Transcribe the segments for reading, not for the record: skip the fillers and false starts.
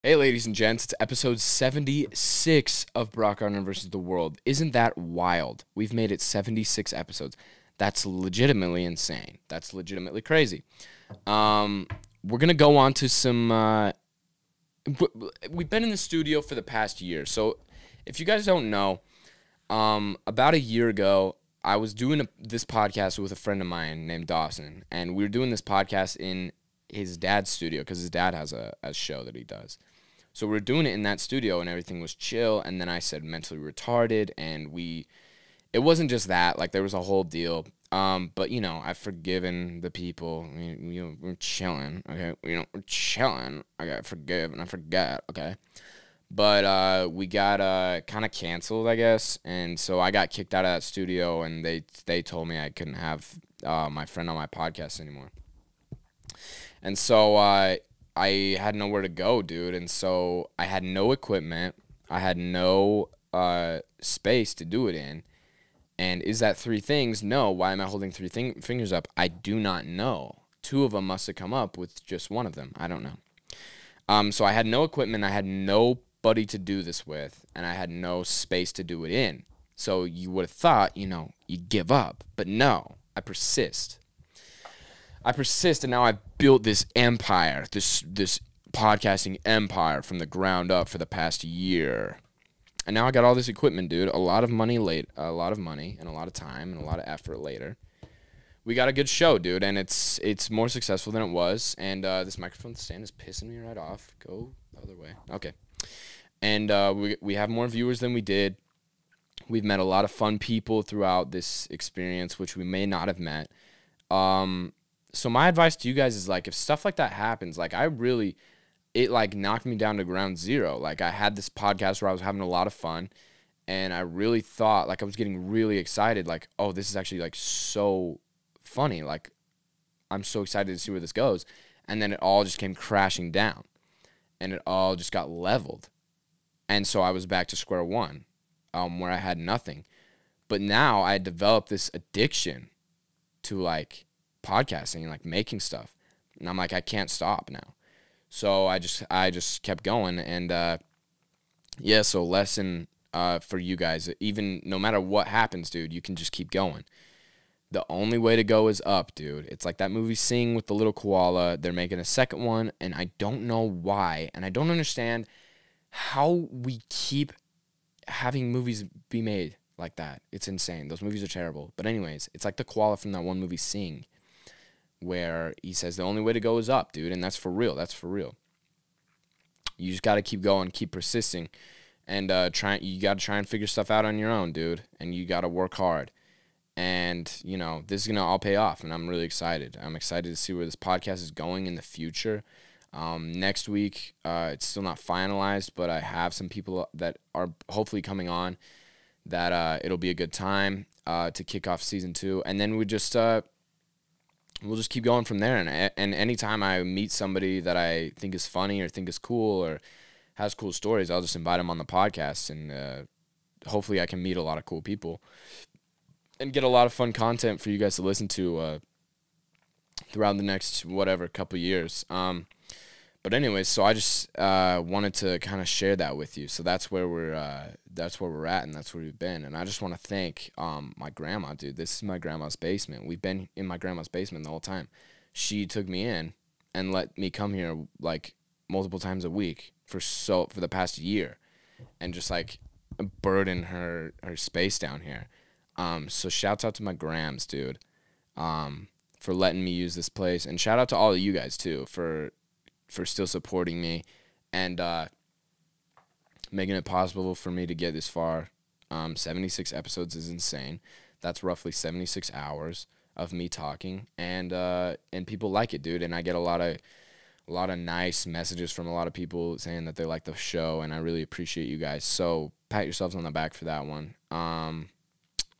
Hey, ladies and gents, it's episode 76 of Broc Gardner versus the World. Isn't that wild? We've made it 76 episodes. That's legitimately insane. That's legitimately crazy. We're going to go on to some... we've been in the studio for the past year. So if you guys don't know, about a year ago, I was doing this podcast with a friend of mine named Dawson. And we were doing this podcast in his dad's studio because his dad has a show that he does. So we were doing it in that studio, and everything was chill. And then I said mentally retarded, and it wasn't just that. Like, there was a whole deal. But, you know, I've forgiven the people. We're chilling, okay? We're chilling. I got forgive and I forget, okay? But we got kind of canceled, I guess. And so I got kicked out of that studio, and they told me I couldn't have my friend on my podcast anymore. And so I had nowhere to go, dude. And so I had no equipment. I had no space to do it in. And is that three things? No. Why am I holding three fingers up? I do not know. Two of them must have come up with just one of them. I don't know. So I had no equipment. I had nobody to do this with. And I had no space to do it in. So you would have thought, you give up. But no, I persist. And now I've built this empire, this podcasting empire from the ground up for the past year. And now I got all this equipment, dude. A lot of money and a lot of time and a lot of effort later. We got a good show, dude, and it's more successful than it was. And this microphone stand is pissing me right off. Go the other way. Okay. And we have more viewers than we did. We've met a lot of fun people throughout this experience, which we may not have met. So my advice to you guys is, like, if stuff like that happens, like, it, like, knocked me down to ground zero. Like, I had this podcast where I was having a lot of fun, and I really thought, like, I was getting really excited, like, oh, this is actually, like, so funny. Like, I'm so excited to see where this goes. And then it all just came crashing down, and it all just got leveled. And so I was back to square one, where I had nothing. But now I had developed this addiction to, like, podcasting and, like, making stuff, and I'm like, I can't stop now. So I just kept going. And so lesson for you guys, even no matter what happens, dude, you can just keep going. The only way to go is up, dude. It's like that movie Sing with the little koala. They're making a second one, and I don't know why, and I don't understand how we keep having movies be made like that. It's insane. Those movies are terrible. But anyways, it's like the koala from that one movie Sing, where he says the only way to go is up, dude, and that's for real. That's for real. You just got to keep going, keep persisting, and you got to try and figure stuff out on your own, dude, and you got to work hard. And, this is going to all pay off, and I'm really excited. I'm excited to see where this podcast is going in the future. Next week, it's still not finalized, but I have some people that are hopefully coming on that it'll be a good time to kick off season 2, and then we'll just keep going from there. And anytime I meet somebody that I think is funny or think is cool or has cool stories, I'll just invite them on the podcast. And hopefully I can meet a lot of cool people and get a lot of fun content for you guys to listen to throughout the next, couple years. But anyways, so I just wanted to kind of share that with you. So that's where we're at, and that's where we've been. And I just want to thank my grandma, dude. This is my grandma's basement. We've been in my grandma's basement the whole time. She took me in and let me come here, like, multiple times a week for the past year, and just, like, burden her space down here. So shouts out to my grams, dude, for letting me use this place, and shout out to all of you guys too for still supporting me and making it possible for me to get this far. 76 episodes is insane. That's roughly 76 hours of me talking, and people like it, dude. And I get a lot of nice messages from a lot of people saying that they like the show, and I really appreciate you guys. So pat yourselves on the back for that one.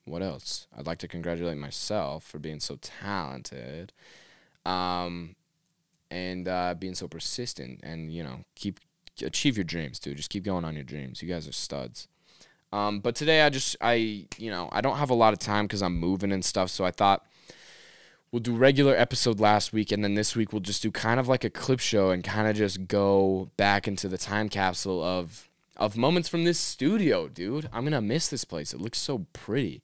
What else? I'd like to congratulate myself for being so talented. And being so persistent, and, achieve your dreams, dude. Just keep going on your dreams. You guys are studs. But today I don't have a lot of time because I'm moving and stuff, so I thought we'll do regular episode last week, and then this week we'll just do kind of like a clip show and kind of just go back into the time capsule of moments from this studio, dude. I'm gonna miss this place. It looks so pretty.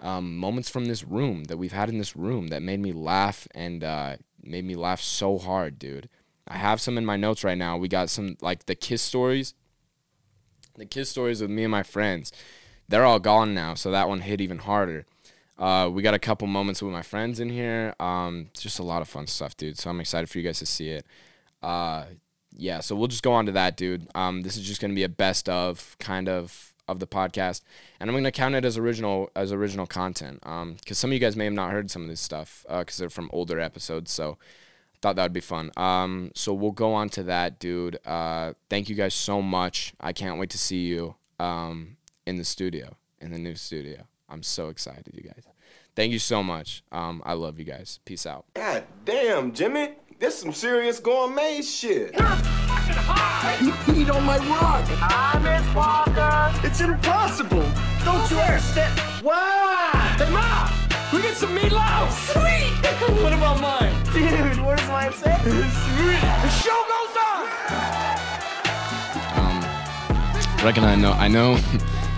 Moments from this room that we've had in this room that made me laugh and made me laugh so hard, dude. I have some in my notes right now. We got some, like, the kiss stories. The kiss stories with me and my friends. They're all gone now, so that one hit even harder. We got a couple moments with my friends in here. It's just a lot of fun stuff, dude. So I'm excited for you guys to see it. Yeah, so we'll just go on to that, dude. This is just going to be a best of kind of the podcast. And I'm going to count it as original content. Because some of you guys may have not heard some of this stuff because they're from older episodes. So I thought that would be fun. So we'll go on to that, dude. Thank you guys so much. I can't wait to see you in the studio, in the new studio. I'm so excited, you guys. Thank you so much. I love you guys. Peace out. God damn, Jimmy. This some serious gourmet shit. You're fucking high! You peed on my rug. I miss Walker. It's impossible. Don't you understand? Why? Hey, Mom! We get some meatloaf! Sweet! What about mine? Dude, what does mine say? Sweet! The show goes on! Breckon, I know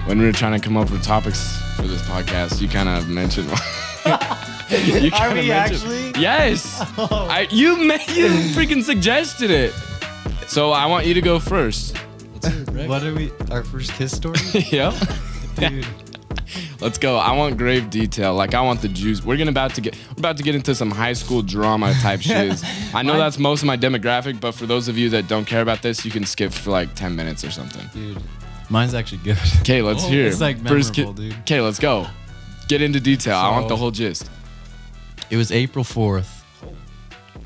when we were trying to come up with topics for this podcast, you kind of mentioned Are we actually? Yes. Oh. You freaking suggested it. So I want you to go first. What are we? Our first kiss story? Yep. Dude. Let's go. I want grave detail. Like, I want the juice. We're about to get into some high school drama type shiz. I know that's most of my demographic, but for those of you that don't care about this, you can skip for like 10 minutes or something. Dude, mine's actually good. Okay, let's hear. It's like memorable, dude. Okay, let's go. Get into detail. I want the whole gist. It was April 4th,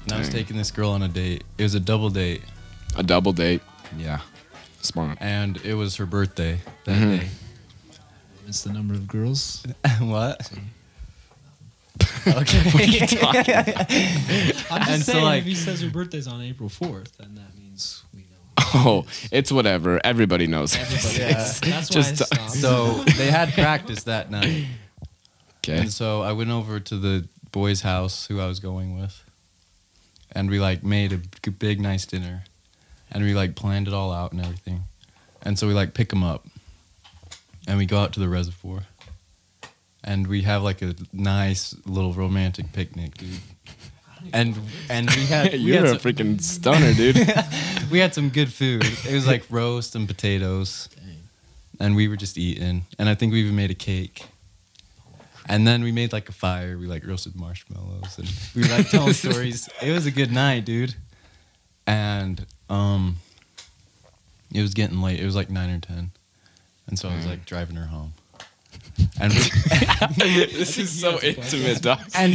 and I was taking this girl on a date. It was a double date. A double date. Yeah. Smart. And it was her birthday that day. It's the number of girls. What? Okay. What are you talking about? I'm just And so, saying, like- if he says her birthday's on April 4th, then that means we know. Oh, it's whatever. Everybody knows. Everybody. Yeah. That's why Just- I stopped. So they had practice that night. Okay. And so I went over to the boy's house who I was going with. And we like made a big, nice dinner. And we like planned it all out and everything. And so we like pick them up. And we go out to the reservoir. And we have like a nice little romantic picnic, dude. And we had You're a freaking stunner, dude. we had some good food. It was like roast and potatoes. And we were just eating. And I think we even made a cake. And then we made like a fire. We like roasted marshmallows and we were like telling stories. It was a good night, dude. And it was getting late. It was like 9 or 10. And so I was like driving her home. And This is so intimate, dog. and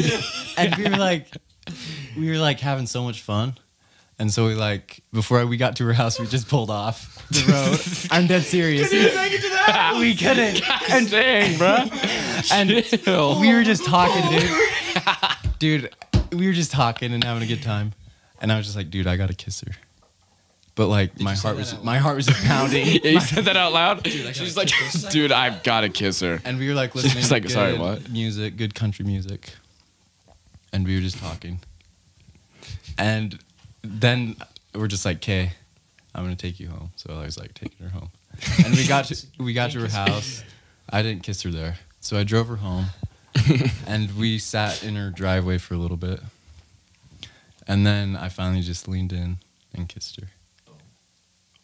we were like having so much fun. And so we like before we got to her house, we just pulled off the road. I'm dead serious. We couldn't. And dang, bro. And Chill. we were just talking, dude. We were just talking and having a good time. And I was just like, dude, I gotta kiss her. But like my heart was just pounding. Yeah, you said that out loud? Dude, She's like, dude, I've got to kiss her. And we were like listening She's to like, good sorry, what? music, good country music. And we were just talking. And then we're just like, "Okay, I'm gonna take you home." So I was like taking her home. And we got to her house. I didn't kiss her there. So I drove her home. And we sat in her driveway for a little bit. And then I finally just leaned in and kissed her.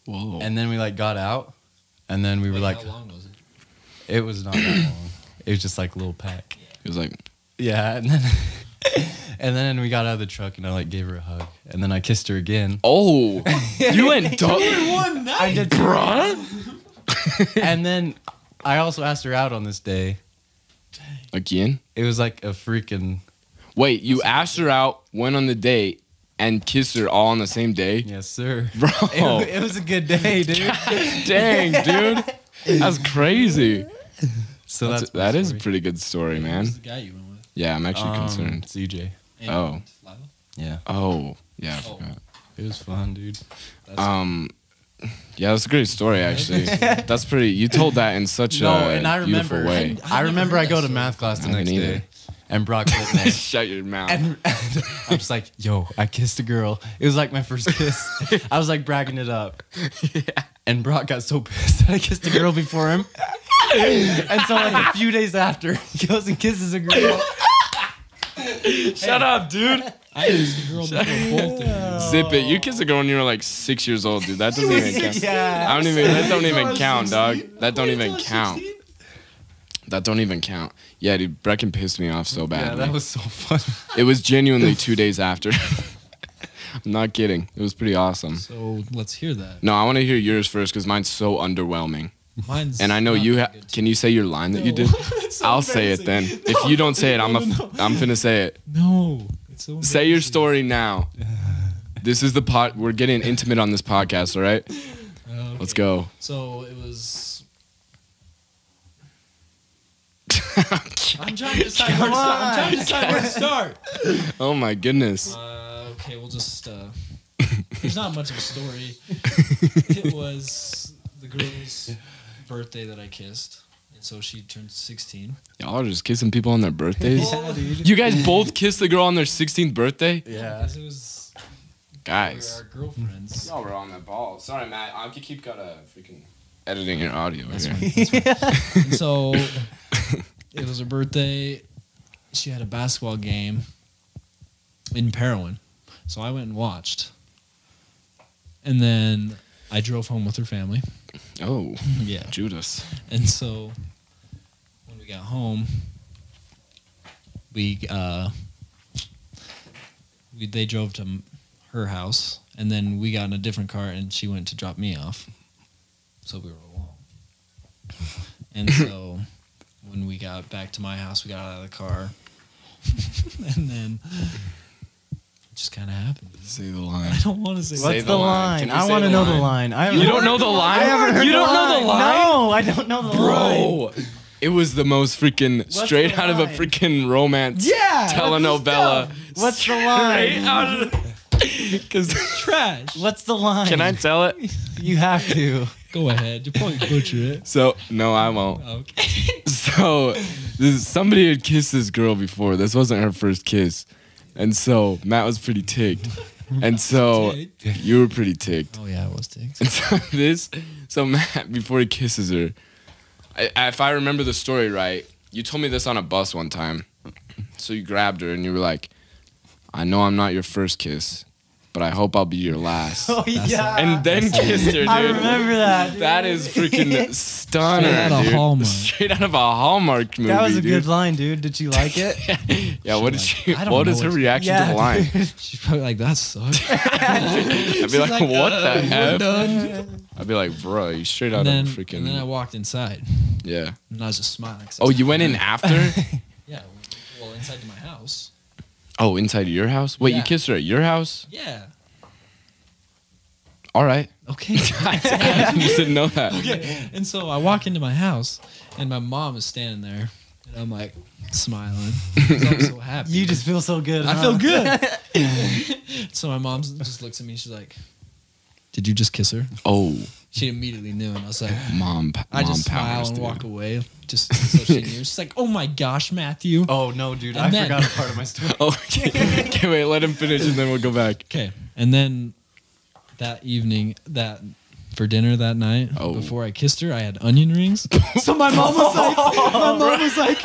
Whoa. And then we like got out. And then we were like, how long was it? it was not that long. It was just like a little peck. He was like, Yeah, and then and then we got out of the truck and I like gave her a hug. And then I kissed her again. oh, you went dog. I did, Bruh? and then I also asked her out on this day. Again? It was like a freaking Wait, you asked her out, went on the date, and kissed her all on the same day? yes, sir. Bro. It was a good day, dude. Dang, dude. That's crazy. So That is a pretty good story, man. Who's the guy you went with? Yeah, I'm actually concerned. CJ. And Oh. Lila? Yeah, Oh, yeah, I Oh. forgot. it was fun, dude. Yeah, that's a great story, actually. That's pretty. You told that in such No, a and I beautiful remember. way. I remember I go to math class the I haven't next either. day, And Brock Gardner. Shut your mouth. And I'm just like, yo, I kissed a girl. It was like my first kiss. I was like bragging it up. Yeah. And Brock got so pissed that I kissed a girl before him. And so like a few days after, he goes and kisses a girl. Shut up, dude. I kissed a girl before both of you. Zip it. You kissed a girl when you were like 6 years old, dude. That doesn't even count. Yeah. That don't even count, dog. That don't even count. That don't even count. Yeah, dude, Brecken pissed me off so bad. Yeah, that was so fun. It was genuinely 2 days after. I'm not kidding. It was pretty awesome. So let's hear that. No, I want to hear yours first because mine's so underwhelming. Mine's And I know not you. that good, Can you say your line that you did? It's so I'll say it then. embarrassing. If you don't say it, I'm finna say it. No. It's so Say your embarrassing. story now. This is the pot. We're getting intimate on this podcast, all right? Okay. Let's go. So it was. I'm trying to decide where to start. I'm trying to decide where to start. Oh my goodness. Okay, we'll just. There's not much of a story. It was the girl's birthday that I kissed, and so she turned 16. Y'all are just kissing people on their birthdays. Yeah, dude. You guys both kissed the girl on their 16th birthday, Yeah. Because it was guys. our girlfriends. Y'all were on that ball. Sorry, Matt. I keep freaking editing your audio. That's Here. right. And so it was her birthday. She had a basketball game in Parowan, so I went and watched. And then I drove home with her family. Oh, Yeah. Judas. And so when we got home, they drove to her house, and then we got in a different car, and she went to drop me off. So we were alone. And so when we got back to my house, we got out of the car, and then it just kind of happened. Say the line. I don't want to say. Say What's the the line. line? Can you I say want to the know the line? line. You don't know the line? I haven't heard You don't know the line? No, I don't know the line. Bro, it was the most freaking straight the out of a line? freaking romance Yeah. telenovela. What's the line? Straight out of Because Trash. What's the line? can I tell it? You have to. Go ahead. You probably butcher it. So no, I won't. Okay. So somebody had kissed this girl before. This wasn't her first kiss, and so Matt was pretty ticked, and so you were pretty ticked. Oh yeah, I was ticked. And so Matt, before he kisses her, if I remember the story right, you told me this on a bus one time. So you grabbed her and you were like, "I know I'm not your first kiss, but I hope I'll be your last." Oh yeah. And then kissed her, dude. I remember that. Dude. That is freaking stunner, Straight out of dude. Hallmark. Straight out of a Hallmark movie, That was a dude. good line, dude. Did you like it? Yeah, what did she? I don't What know is her what- reaction to the line? dude. She's probably like, that sucks. I'd be like, what the We're f? done. I'd be like, bro, you straight out And then, of freaking. and then I walked inside, Yeah. and I was just smiling. Oh, you went in after? Yeah. Well, inside to my house. Oh, inside your house? Wait, you Yeah. kissed her at your house? Yeah. All right. Okay. I just didn't know that. Okay. And so I walk into my house, and my mom is standing there, and I'm like smiling. 'Cause I'm so happy. You just feel so good. I huh? feel good. So my mom just looks at me. She's like, "Did you just kiss her?" Oh, She immediately knew, and I was like, mom I just smile powers, and dude. walk away, just so she knew. She's like, "Oh my gosh, Matthew." Oh no, dude! And I then- forgot a part of my story. Oh, okay. Okay, wait, let him finish and then we'll go back. Okay. And then that evening, for dinner that night, Oh. before I kissed her, I had onion rings. So my mom was like,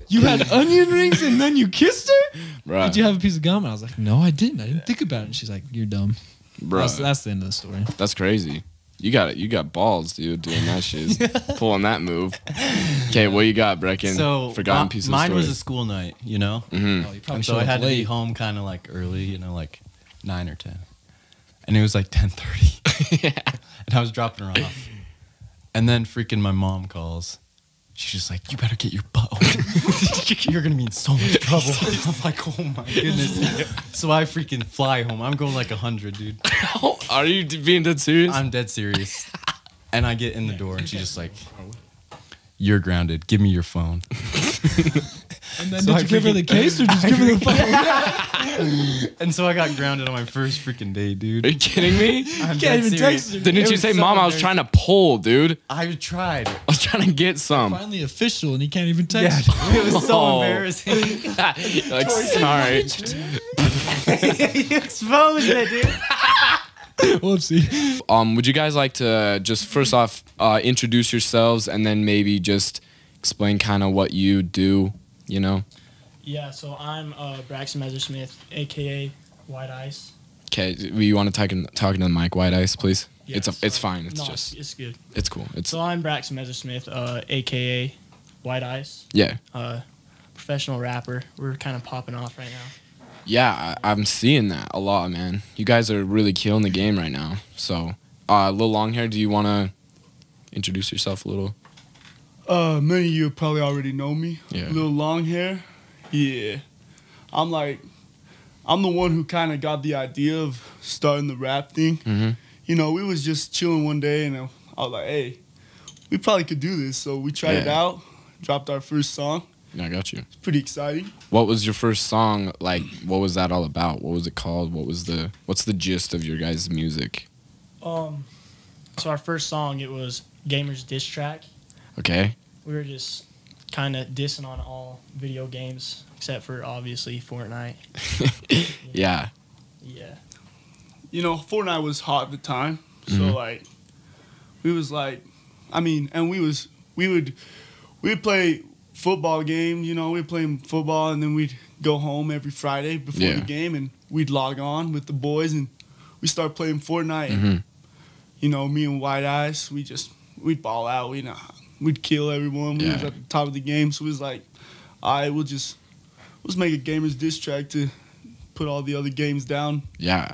"You had onion rings and then you kissed her? Bruh. Did you have a piece of gum?" And I was like, "No, I didn't. I didn't think about it." And she's like, "You're dumb." Bruh. That's the end of the story. That's crazy. You got balls, dude, doing that shit. Pulling that move. Okay, what you got, Brecken? So Forgotten piece of mine story. was a school night, you know. Oh, you probably And so showed I had up to be late. home kind of like early, you know, like 9 or 10. And it was like 10:30. Yeah. And I was dropping her off. And then freaking my mom calls. She's just like, "You better get your butt home. You're going to be in so much trouble." I'm like, "Oh my goodness." So I freaking fly home. I'm going like 100, dude. Are you being dead serious? I'm dead serious. And I get in the door and she's just like, "You're grounded. Give me your phone." And then So did you give her the case or just give her the phone? And so I got grounded on my first freaking day, dude. Are you kidding me? I'm Can't dead even serious. text her. Didn't It you was say, so Mom, I was embarrassing. trying to pull, dude? I tried. I was trying to get some. Finally official, and he can't even Yeah, text. it was so Oh. embarrassing. Like, sorry. You exposed it, dude. Whoopsie. Would you guys like to just first off introduce yourselves and then maybe just explain kind of what you do, you know? Yeah, so I'm Braxton Messersmith, aka White Ice. Okay, you want to talk into the mic, White Ice, please? Yeah, It's sorry. fine. It's No, just it's good. it's cool. It's So I'm Braxton Messersmith, aka White Ice, yeah. professional rapper. We're kind of popping off right now. Yeah, I'm seeing that a lot, man. You guys are really killing the game right now. So, Lil Longhair, do you want to introduce yourself a little? Many of you probably already know me. Yeah. Little long hair. Yeah. I'm the one who kind of got the idea of starting the rap thing. Mhm. You know, we was just chilling one day and I was like, hey, we probably could do this. So we tried it Yeah. out, dropped our first song. Yeah, I got you. It's pretty exciting. What was your first song like? What was that all about? What was it called? What's the gist of your guys' music? So our first song, it was Gamer's Diss Track. Okay. We were just kind of dissing on all video games, except for obviously Fortnite. Yeah. Yeah. You know, Fortnite was hot at the time. So Mhm. like, we was like, I mean, and we would play football game, you know, we'd play football and then we'd go home every Friday before Yeah. the game and we'd log on with the boys and we start playing Fortnite. Mhm. And, you know, me and White Ice, we'd ball out, we'd kill everyone. We was Yeah. at the top of the game, so we was like, all right, let's make a gamer's diss track to put all the other games down. Yeah.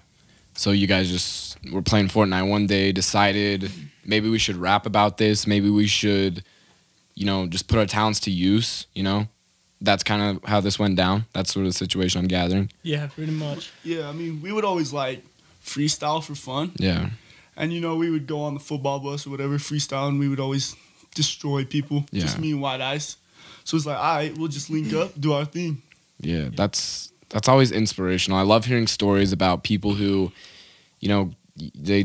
So you guys just were playing Fortnite one day, decided maybe we should rap about this. Maybe we should, you know, just put our talents to use, you know? That's kind of how this went down. That's sort of the situation I'm gathering. Yeah, pretty much. Yeah, I mean, we would always like freestyle for fun. Yeah. And, you know, we would go on the football bus or whatever, freestyle, and we would always destroy people. Yeah. Just me and White Ice. So it's like, all right, we'll just link up, do our thing. Yeah, that's always inspirational. I love hearing stories about people who, you know, they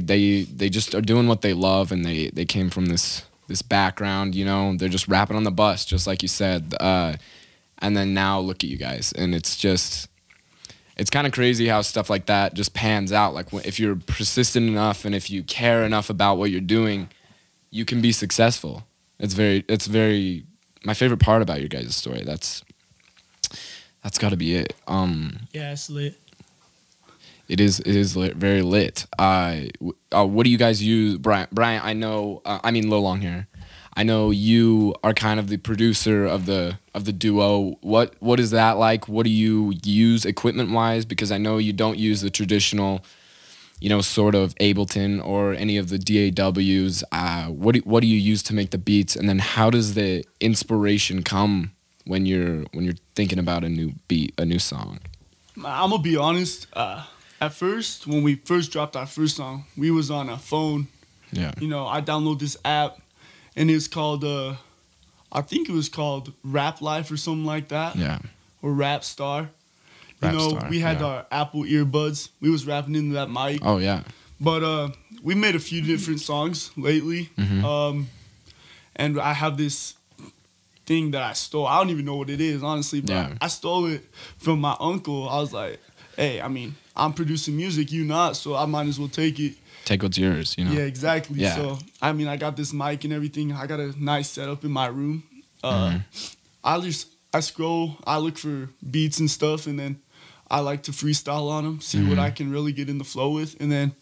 just are doing what they love and they came from this background, you know, they're just rapping on the bus, just like you said. And then now look at you guys, and it's kind of crazy how stuff like that just pans out. Like if you're persistent enough and if you care enough about what you're doing, you can be successful. It's very my favorite part about your guys' story. That's got to be it. Yeah, it's lit. It is lit, very lit. What do you guys use, Brian? I know. Lil Longhair. I know you are kind of the producer of the duo. What is that like? What do you use equipment wise? Because I know you don't use the traditional, you know, sort of Ableton or any of the DAWs. What do you use to make the beats? And then how does the inspiration come when you're thinking about a new beat, a new song? I'm going to be honest. At first, when we first dropped our first song, we was on a phone. Yeah. You know, I downloaded this app, and it's called, I think it was called Rap Life or something like that. Yeah. Or Rap Star. Rap You know, Star, we had yeah. our Apple earbuds. We was rapping into that mic. Oh yeah. But we made a few different songs lately. Mhm. And I have this thing that I stole. I don't even know what it is, honestly, but Yeah. I stole it from my uncle. I was like, hey, I mean, I'm producing music, you not, so I might as well take it. Take what's yours, you know. Yeah, exactly. Yeah. So, I mean, I got this mic and everything. I got a nice setup in my room. I scroll, I look for beats and stuff, and then I like to freestyle on them, see what I can really get in the flow with. And then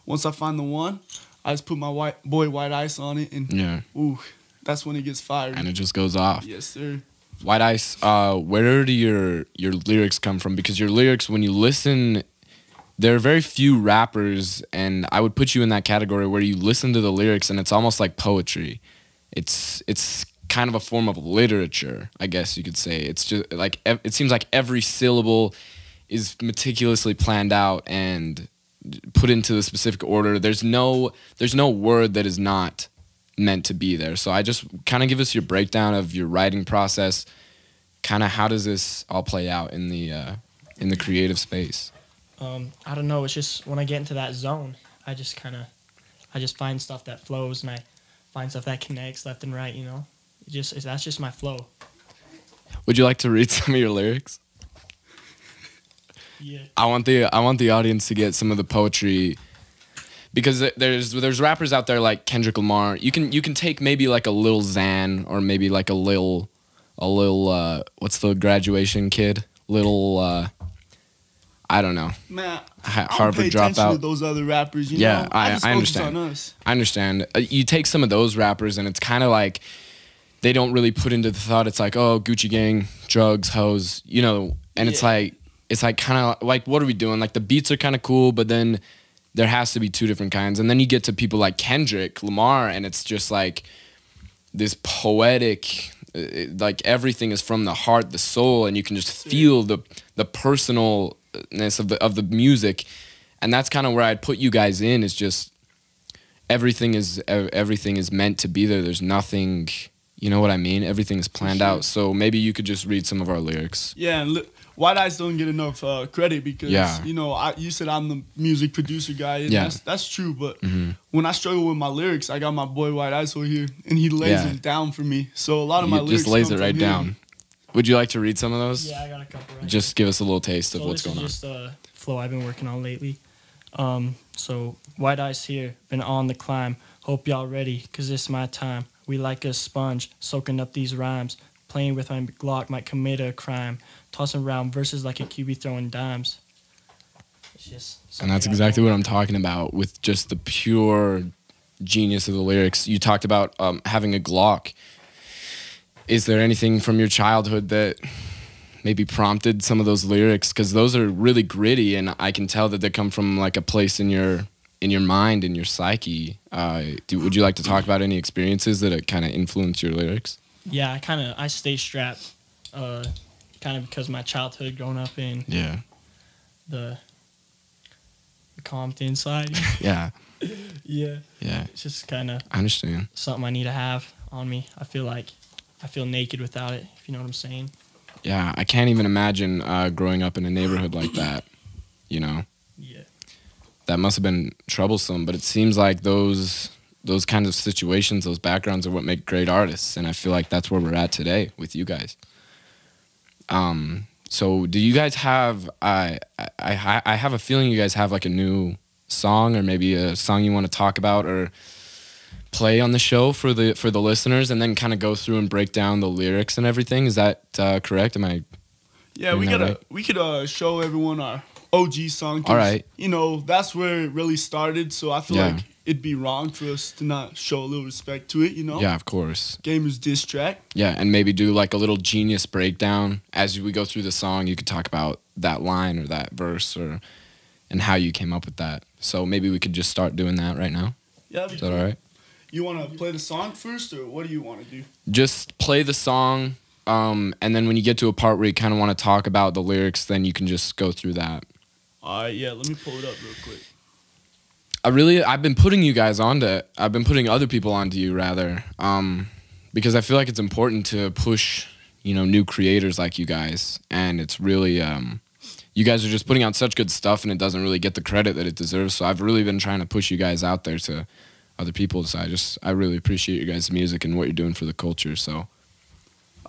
once I find the one, I just put my White Ice on it, and Yeah. ooh, that's when it gets fired. And it just goes off. Yes, sir. White Ice, where do your lyrics come from? Because your lyrics, when you listen, there are very few rappers, and I would put you in that category where you listen to the lyrics and it's almost like poetry. It's kind of a form of literature, I guess you could say. It's just like it seems like every syllable is meticulously planned out and put into the specific order. There's no word that is not meant to be there. So I just kind of give us your breakdown of your writing process, kind of how does this all play out in the creative space? I don't know. It's just when I get into that zone, I just find stuff that flows, and I find stuff that connects left and right. You know, that's just my flow. Would you like to read some of your lyrics? Yeah. I want the audience to get some of the poetry, because there's rappers out there like Kendrick Lamar. You can take maybe like a Lil Xan, or maybe like a Lil what's the graduation kid? I don't know. Man, Harvard I don't pay attention dropout. to those other rappers. You Yeah, know? I just focus understand. on us. I understand. You take some of those rappers, and it's kind of like they don't really put into the thought. It's like, oh, Gucci Gang, drugs, hoes, you know. And it's like kind of like, what are we doing? Like the beats are kind of cool, but then there has to be two different kinds. And then you get to people like Kendrick Lamar, and it's just like this poetic, like everything is from the heart, the soul, and you can just feel the personalness of the music. And that's kind of where I'd put you guys in, is just everything is meant to be there. There's nothing, you know what I mean? Everything is planned out. So maybe you could just read some of our lyrics. Yeah, and White Eyes don't get enough credit because, you know, you said I'm the music producer guy, and that's true. But when I struggle with my lyrics, I got my boy White Eyes over here, and he lays it down for me. So a lot of my lyrics just lays come it right from down. him. Would you like to read some of those? Yeah, I got a couple right Just give us a little taste of So what's this going on. is just a flow I've been working on lately. So White Eyes here, been on the climb. Hope y'all ready, cause it's my time. We like a sponge, soaking up these rhymes. Playing with my Glock might commit a crime. Tossing around verses like a QB throwing dimes. It's just And that's exactly what I'm talking about, with just the pure genius of the lyrics. You talked about having a Glock. Is there anything from your childhood that maybe prompted some of those lyrics? Because those are really gritty, and I can tell that they come from like a place in your mind, in your psyche. Would you like to talk about any experiences that kind of influence your lyrics? Yeah, I stay strapped, kind of because of my childhood growing up in the Compton side. Yeah. Yeah. Yeah. It's just kind of I understand. something I need to have on me. I feel naked without it, if you know what I'm saying. Yeah, I can't even imagine growing up in a neighborhood like that, you know? Yeah. That must have been troublesome, but it seems like those kinds of situations, those backgrounds are what make great artists, and I feel like that's where we're at today with you guys. So do you guys have, I have a feeling you guys have like a new song, or maybe a song you want to talk about or play on the show for the listeners, and then kind of go through and break down the lyrics and everything. Is that correct? Am I? Yeah, we could show everyone our OG song. All right. You know, that's where it really started. So I feel Yeah. like it'd be wrong for us to not show a little respect to it. You know. Yeah, of course. Gamers diss track. Yeah, and maybe do like a little genius breakdown as we go through the song. You could talk about that line or that verse, and how you came up with that. So maybe we could just start doing that right now. Yeah. Is that all right? You want to play the song first, or what do you want to do? Just play the song, and then when you get to a part where you kind of want to talk about the lyrics, then you can just go through that. All right, yeah, let me pull it up real quick. I've been putting other people onto you rather, because I feel like it's important to push, new creators like you guys, and it's really, you guys are just putting out such good stuff, and it doesn't really get the credit that it deserves. So I've really been trying to push you guys out there to other people. So I really appreciate your guys' music and what you're doing for the culture. So.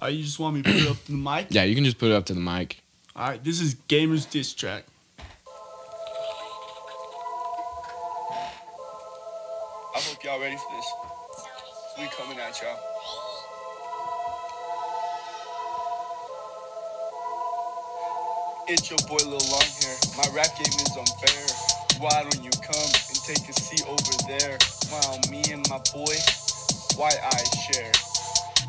You just want me to put it up to the mic? Yeah, you can just put it up to the mic. All right, this is Gamers Diss Track. I hope y'all ready for this. We coming at y'all. It's your boy Lil Longhair. My rap game is unfair. Why don't you come and take a seat over there? While me and my boy White Eyes share.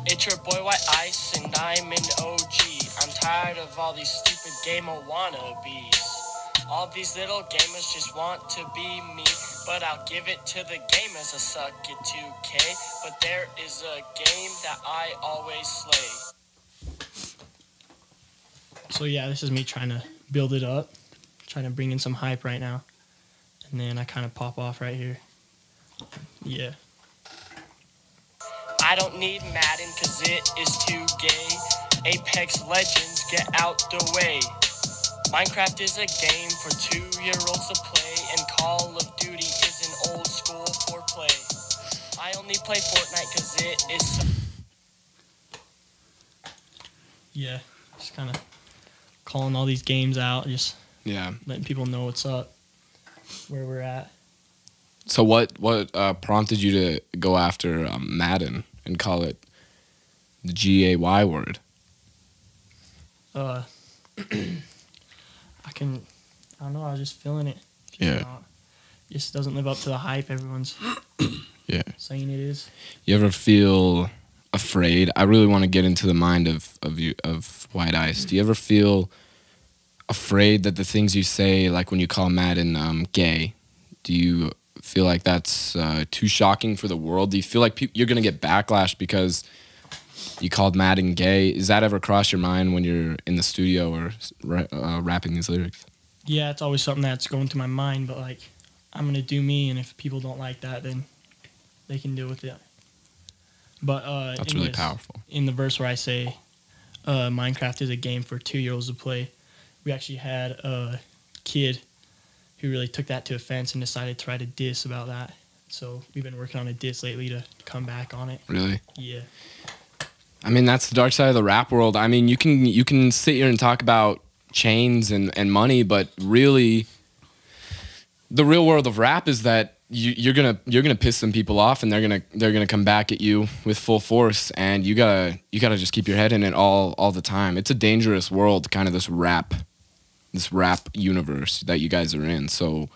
It's your boy White Ice and I'm an OG. I'm tired of all these stupid gamer wannabes. All these little gamers just want to be me, but I'll give it to the gamers. I suck at 2K, but there is a game that I always slay. So yeah, this is me trying to build it up, trying to bring in some hype right now, and then I kind of pop off right here. Yeah. I don't need Madden cause it is too gay. Apex Legends, get out the way. Minecraft is a game for 2-year-olds to play, and Call of Duty is an old school foreplay. I only play Fortnite cause it is so Yeah, just kind of calling all these games out, just Yeah. letting people know what's up, where we're at. So what prompted you to go after Madden and call it the GAY word? I don't know, I was just feeling it. Just doesn't live up to the hype everyone's saying it is. You ever feel afraid? I really want to get into the mind of White Ice. Do you ever feel afraid that the things you say, like when you call Madden gay, do you feel like that's too shocking for the world? Do you feel like you're going to get backlash because you called Madden gay? Does that ever cross your mind when you're in the studio or rapping these lyrics? Yeah, it's always something that's going through my mind, but like, I'm going to do me, and if people don't like that, then they can deal with it. But that's really powerful. In the verse where I say Minecraft is a game for 2-year-olds to play, we actually had a kid who really took that to offense and decided to write a diss about that. So we've been working on a diss lately to come back on it. Really? Yeah. I mean, that's the dark side of the rap world. I mean, you can sit here and talk about chains and money, but really, the real world of rap is that you're gonna piss some people off, and they're gonna come back at you with full force, and you gotta just keep your head in it all the time. It's a dangerous world, kind of this rap universe that you guys are in. So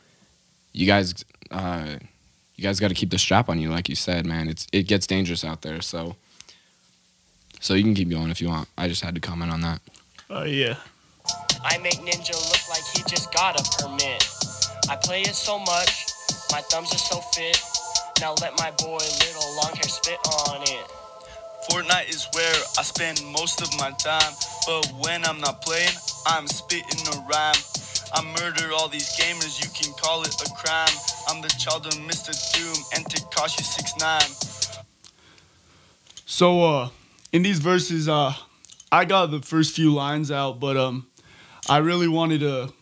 you guys got to keep the strap on you, like you said, man. It gets dangerous out there. So you can keep going if you want. I just had to comment on that. Oh yeah. I make Ninja look like he just got a permit. I play it so much, my thumbs are so fit. Now let my boy Little Longhair spit on it. Fortnite is where I spend most of my time, but when I'm not playing, I'm spitting a rhyme. I murder all these gamers, you can call it a crime. I'm the child of Mr. Doom and Tekashi 6ix9ine. So, in these verses, I got the first few lines out, but I really wanted to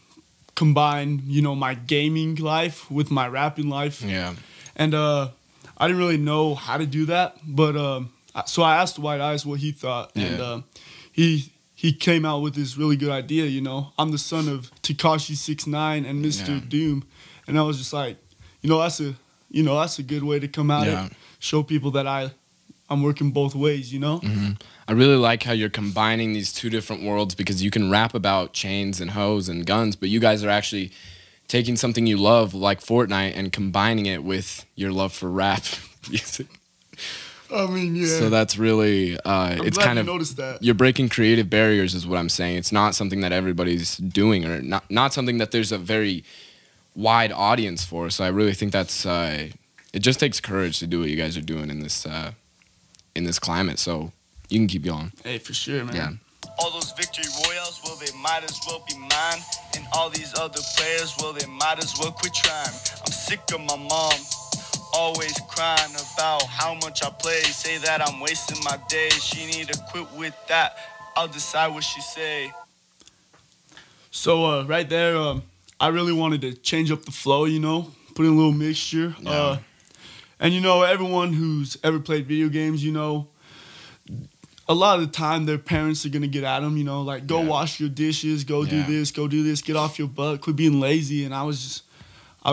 combine, my gaming life with my rapping life. Yeah. And I didn't really know how to do that, but so I asked White Ice what he thought, and he came out with this really good idea. I'm the son of Tekashi 6ix9ine and Mr. Doom, and I was just like, that's a good way to come out and show people that I'm working both ways. Mm-hmm. I really like how you're combining these two different worlds, because you can rap about chains and hoes and guns, but you guys are actually taking something you love, like Fortnite, and combining it with your love for rap music. I mean, yeah. So that's really, it's kind of, noticed that. You're breaking creative barriers is what I'm saying. It's not something that everybody's doing, or not something that there's a very wide audience for. So I really think that's, it just takes courage to do what you guys are doing in this climate. So you can keep going. Hey, for sure, man. Yeah. All those victory royals, well, they might as well be mine. And all these other players, well, they might as well quit trying. I'm sick of my mom always crying about how much I play. Say that I'm wasting my days. She need to quit with that. I'll decide what she say. So right there, I really wanted to change up the flow, put in a little mixture. Yeah. And everyone who's ever played video games, a lot of the time their parents are gonna get at them, like go wash your dishes, go do this, get off your butt, quit being lazy. And I was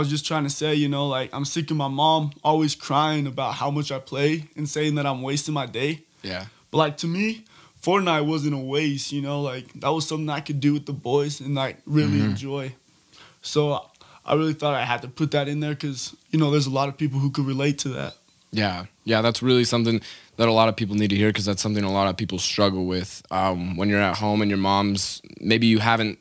just trying to say, like, I'm sick of my mom always crying about how much I play and saying that I'm wasting my day. Yeah. But like, to me, Fortnite wasn't a waste, like that was something I could do with the boys and like really enjoy. So I really thought I had to put that in there because, there's a lot of people who could relate to that. Yeah. Yeah, that's really something that a lot of people need to hear, because that's something a lot of people struggle with. When you're at home and your mom's, maybe you haven't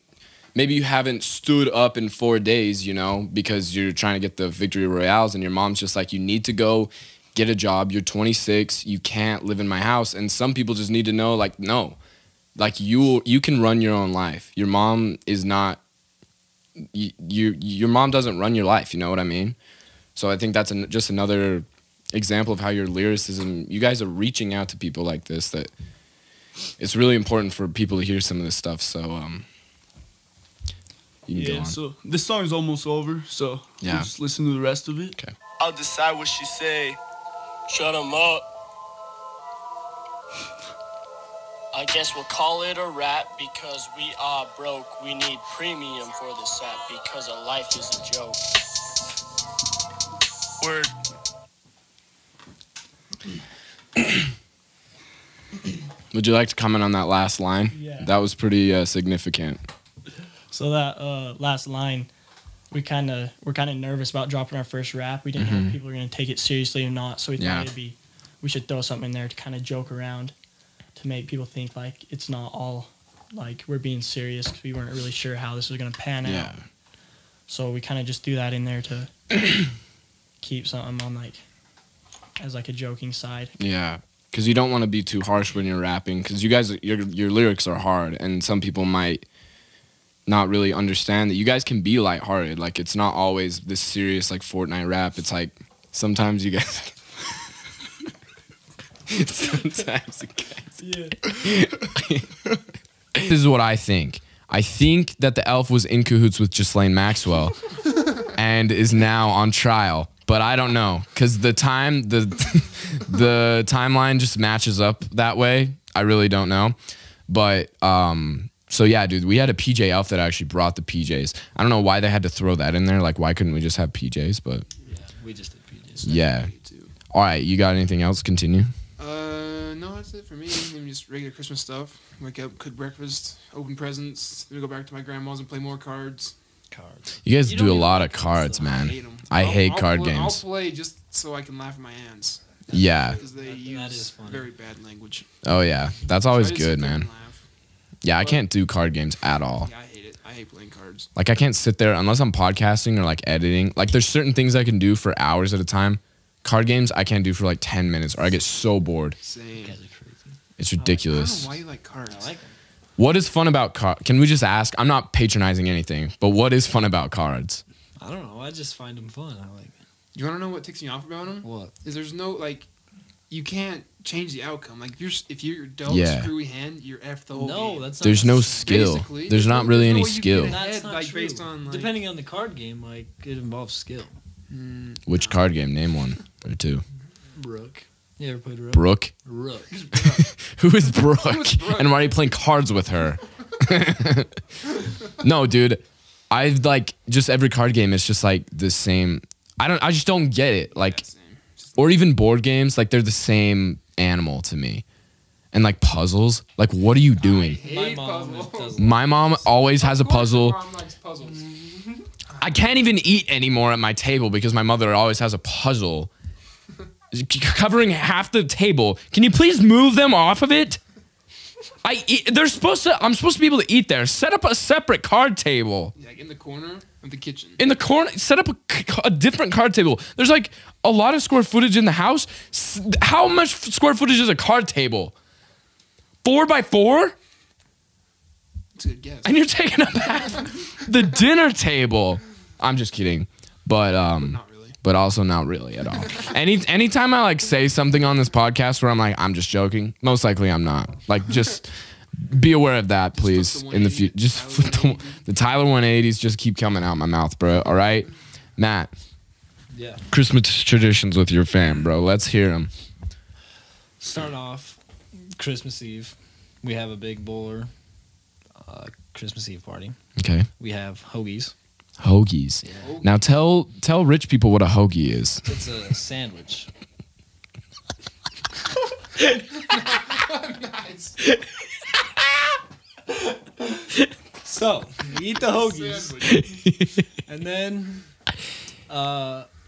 stood up in 4 days, because you're trying to get the victory royales, and your mom's just like, you need to go get a job. You're 26. You can't live in my house. And some people just need to know, like, no, like you can run your own life. Your mom is not, your mom doesn't run your life. You know what I mean? So I think that's just another example of how your lyricism, you guys are reaching out to people like this, that it's really important for people to hear some of this stuff. So you can go on. So this song's almost over. So we'll just listen to the rest of it. Okay. I'll decide what she say. Shut 'em up. I guess we'll call it a rap because we are broke. We need premium for this app because a life is a joke. Word. Would you like to comment on that last line? Yeah. That was pretty significant. So that last line, we're kind of nervous about dropping our first rap. We didn't know if people were gonna take it seriously or not. So we thought we should throw something in there to kind of joke around, to make people think like it's not all like we're being serious, because we weren't really sure how this was gonna pan out. So we kind of just threw that in there to keep something on like as like a joking side. Yeah, because you don't want to be too harsh when you're rapping, because you guys, your lyrics are hard, and some people might not really understand that you guys can be lighthearted. Like, it's not always this serious like Fortnite rap. It's like sometimes you guys. Sometimes you guys. This is what I think. I think that the elf was in cahoots with Ghislaine Maxwell and is now on trial. But I don't know, because the timeline just matches up that way. I really don't know. But so yeah, dude, we had a PJ elf that actually brought the PJs. I don't know why they had to throw that in there. Like, why couldn't we just have PJs? But Yeah, we just did PJs. yeah. All right, you got anything else? Continue. No, that's it for me. Maybe just regular Christmas stuff. Wake up, cook breakfast, open presents, then go back to my grandma's and play more cards. You guys You do don't a even lot like of cards, them, man. I hate 'em. I hate I'll card play, games. I'll play just so I can laugh at my hands. Yeah. Because they That is use funny. very bad language. Oh yeah, that's always So I just sit good, there man. and laugh. Yeah, I can't do card games at all. Yeah, I hate it. I hate playing cards. Like, I can't sit there unless I'm podcasting or like editing. Like, there's certain things I can do for hours at a time. Card games I can't do for like 10 minutes, or I get so bored. Same. Guys are crazy. It's I don't ridiculous. know why you like cards. I like them. What is fun about cards? Can we just ask? I'm not patronizing anything, but what is fun about cards? I don't know. I just find them fun. I like it. You want to know what ticks me off about them? What? Is there's no, like, you can't change the outcome. Like, if you're dealt Yeah. a screwy hand, you're effed the whole No, game. that's not There's no necessary. skill. Basically, There's not really no any way you can skill. get That's ahead, not like, true. based on, like, Depending on the card game, like it involves skill. Which card game? Name one or two. Rook. You ever played Rook? Brooke? Rook. Who is Brooke? And why are you playing cards with her? No, dude. I like just every card game is just like the same. I just don't get it. Like, or even board games, like they're the same animal to me. And like puzzles, like what are you doing? My mom does. My mom always has a puzzle. Mom likes puzzles. I can't even eat anymore at my table because my mother always has a puzzle covering half the table. Can you please move them off of it? I'm supposed to be able to eat there. Set up a separate card table. Like in the corner of the kitchen. In the corner, set up a different card table. There's like a lot of square footage in the house. How much square footage is a card table? 4x4? That's a good guess. And you're taking up half the dinner table. I'm just kidding. But Not really. but also not really at all. Anytime I like say something on this podcast where I'm like, I'm just joking, most likely I'm not. Like, just be aware of that, please. flip the In the 180, future, just flip the Tyler 180s just keep coming out my mouth, bro. All right, Matt. Yeah. Christmas traditions with your fam, bro. Let's hear them. Start off Christmas Eve. We have a big bowler Christmas Eve party. Okay. We have hoagies. Hoagies. Yeah. Now tell rich people what a hoagie is. It's a sandwich. Nice. So we eat the hoagies, and then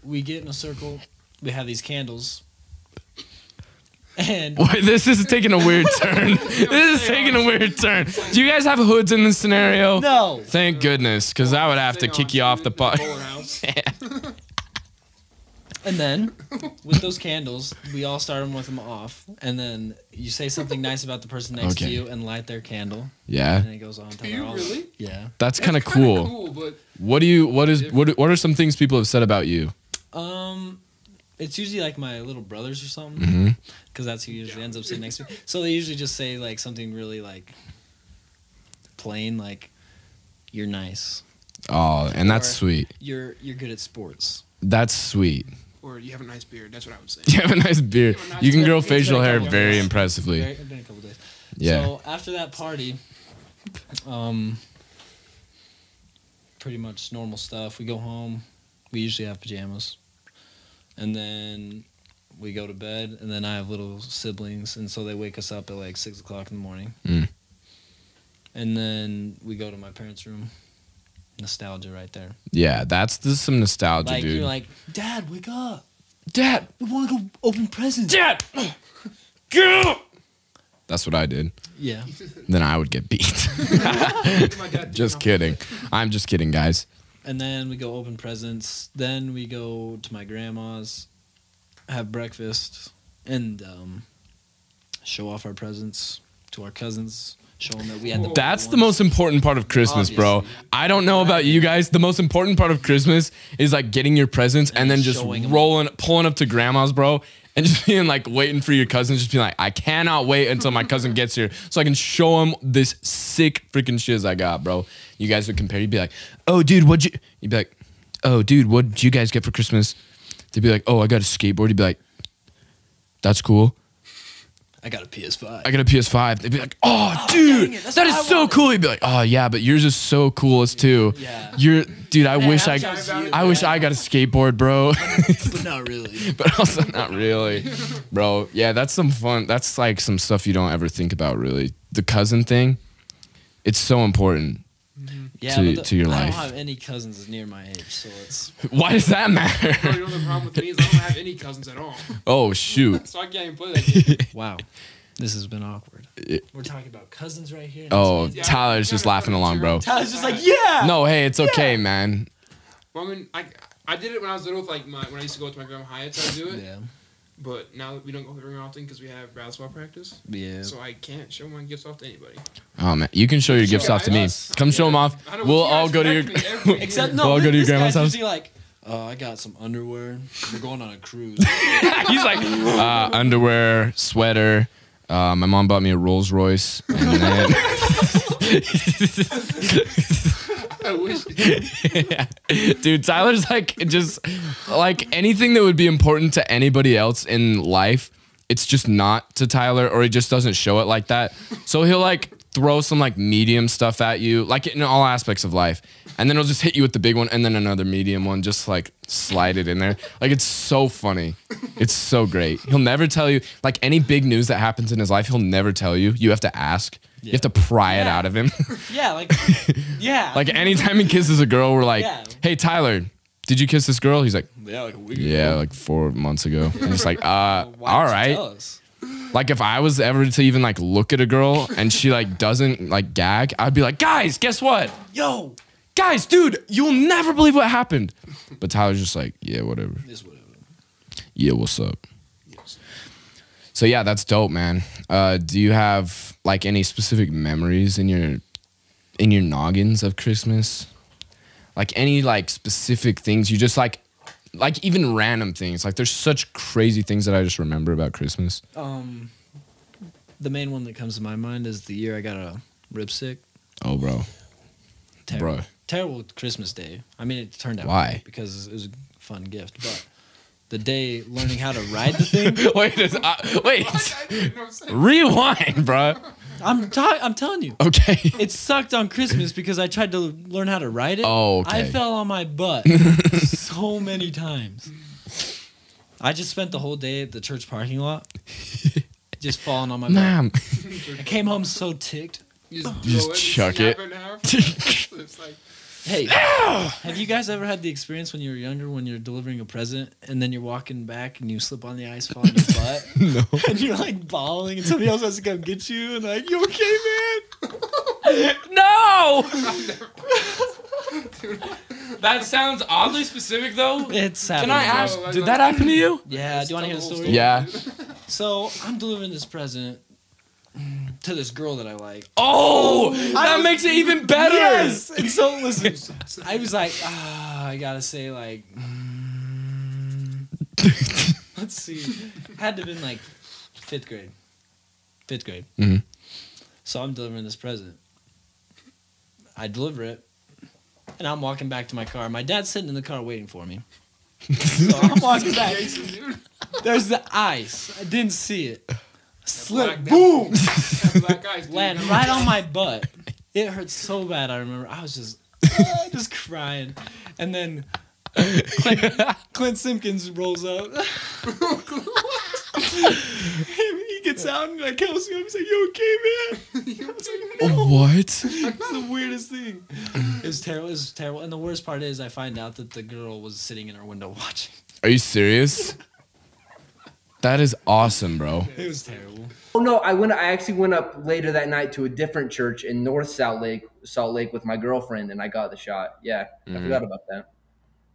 we get in a circle. We have these candles, and Boy, this is taking a weird turn. This is taking a weird turn. Do you guys have hoods in this scenario? no, Thank goodness, because I would have to kick you off the pot. and then with those candles, we all start them with them off, and then you say something nice about the person next to Okay. you and light their candle, Yeah, and it goes on until Do they're you all really? yeah. that's kind of Kinda cool. But What are some things people have said about you? It's usually like my little brothers or something, Mm-hmm. because that's who usually ends up sitting next to me. So they usually just say like something really like plain, like "You're nice." Oh, and that's Or sweet. You're good at sports. That's sweet. Or you have a nice beard. That's what I would say. You have a nice beard. You have a nice You can beard. grow It's facial been a hair couple very days. impressively. It's been a couple days. Yeah. So after that party, pretty much normal stuff. We go home. We usually have pajamas, and then we go to bed. And then I have little siblings, and so they wake us up at like 6 o'clock in the morning. Mm. And then we go to my parents' room. Nostalgia right there. Yeah, that's some nostalgia, Like dude. you're like, Dad, wake up. Dad, We want to go open presents. Dad, get up. That's what I did. Yeah. Then I would get beat. My dad Just kidding. I'm just kidding, guys. And then we go open presents. Then we go to my grandma's, have breakfast, and show off our presents to our cousins. Show them that we had the. That's the most important part of Christmas, bro. Obviously. I don't know about you guys. The most important part of Christmas is like getting your presents and then just showing 'em. pulling up to grandma's, bro, and just being like waiting for your cousins. Just being like, I cannot wait until my cousin gets here so I can show him this sick freaking shiz I got, bro. You guys would compare. You'd be like, oh, dude, you'd be like, oh, dude, what'd you guys get for Christmas? They'd be like, oh, I got a skateboard. You'd be like, that's cool. I got a PS5. I got a PS5. They'd be like, oh, dude, dang it, that's that what is I so wanted. cool. You'd be like, oh, yeah, but yours is so cool as too. Yeah. Dude, I wish I that's you, got a skateboard, bro. But not really. But also not really. Bro, yeah, that's some fun. That's like some stuff you don't ever think about, really. The cousin thing, it's so important. Yeah, To- but to your I life. don't have any cousins near my age, so it's. Why does that Bro, matter? you know the problem with me is I don't have any cousins at all. Oh, shoot. So I can't even play that game. Wow. This has been awkward. It- We're talking about cousins right here. and Oh, this man's- Tyler's just laughing along, bro. Tyler's just like, yeah. No, hey, it's okay, man. Well, I mean, I did it when I was little with like when I used to go to my grandma Hyatt's. I do it. Yeah. But now we don't go very often because we have basketball practice. Yeah. So I can't show my gifts off to anybody. Oh, man. You can show your gifts off to me. Come show them off. I know, We'll you guys all go to your... correct me every Except year. no, Well, I'll go to your this grandma's guy's house. usually like, I got some underwear. We're going on a cruise. He's like, underwear, sweater. My mom bought me a Rolls Royce. And then... I wish. Yeah. Dude, Tyler's like just like anything that would be important to anybody else in life, it's just not to Tyler, or he just doesn't show it like that. So he'll like throw some like medium stuff at you, like in all aspects of life. And then he'll just hit you with the big one and then another medium one, just like slide it in there. Like it's so funny. It's so great. He'll never tell you, like any big news that happens in his life, he'll never tell you. You have to ask. You have to pry it out of him. Yeah, like, yeah. Like anytime he kisses a girl, we're like, Yeah. hey, Tyler, did you kiss this girl? He's like, yeah, like a week yeah, like 4 months ago. And it's like, Why all didn't you right. tell us? Like if I was ever to even like look at a girl and she like doesn't like gag, I'd be like, guys, guess what? Yo, Guys, dude, you'll never believe what happened. But Tyler's just like, yeah, whatever. this whatever. Yeah, what's up? So yeah, that's dope, man. Do you have like any specific memories in your noggins of Christmas? Like any like specific things you just like even random things. Like there's such crazy things that I just remember about Christmas. The main one that comes to my mind is the year I got a rib sick. Oh, bro. Terrible. Bro. Terrible Christmas day. I mean, it turned out Why? great because it was a fun gift, but the day learning how to ride the thing. Wait. Rewind, bro. I'm telling you. Okay. It sucked on Christmas because I tried to learn how to ride it. Oh, okay. I fell on my butt so many times. I just spent the whole day at the church parking lot, just falling on my butt. Ma'am. I came home so ticked. You just throw chuck snap it. in half. It's like, Hey, have you guys ever had the experience when you were younger when you're delivering a present and then you're walking back and you slip on the ice, fall on your butt? No. And you're like bawling and somebody else has to come get you and like, you okay, man? No! That sounds oddly specific, though. It's Can happened. I ask, did that happen to you? Yeah, do you want to hear the story? Yeah. So I'm delivering this present to this girl that I like. Oh, that makes it even better. Yes. And so listen, I was like, I gotta say like, let's see. Had to have been like 5th grade. 5th grade. Mm-hmm. So I'm delivering this present. I deliver it, and I'm walking back to my car. My dad's sitting in the car waiting for me. So I'm walking back. There's the ice. I didn't see it. Slip. Boom. Land right on my butt. It hurt so bad. I remember. I was just crying, and then Clint Simpkins rolls up. He gets out and like comes to him. He's like, "You okay, man?" I was like, "No." What? It's the weirdest thing. It was terrible. It was terrible. And the worst part is, I find out that the girl was sitting in our window watching. Are you serious? That is awesome, bro. It was terrible. Oh no, I actually went up later that night to a different church in North Salt Lake with my girlfriend, and I got the shot. Yeah, I forgot about that.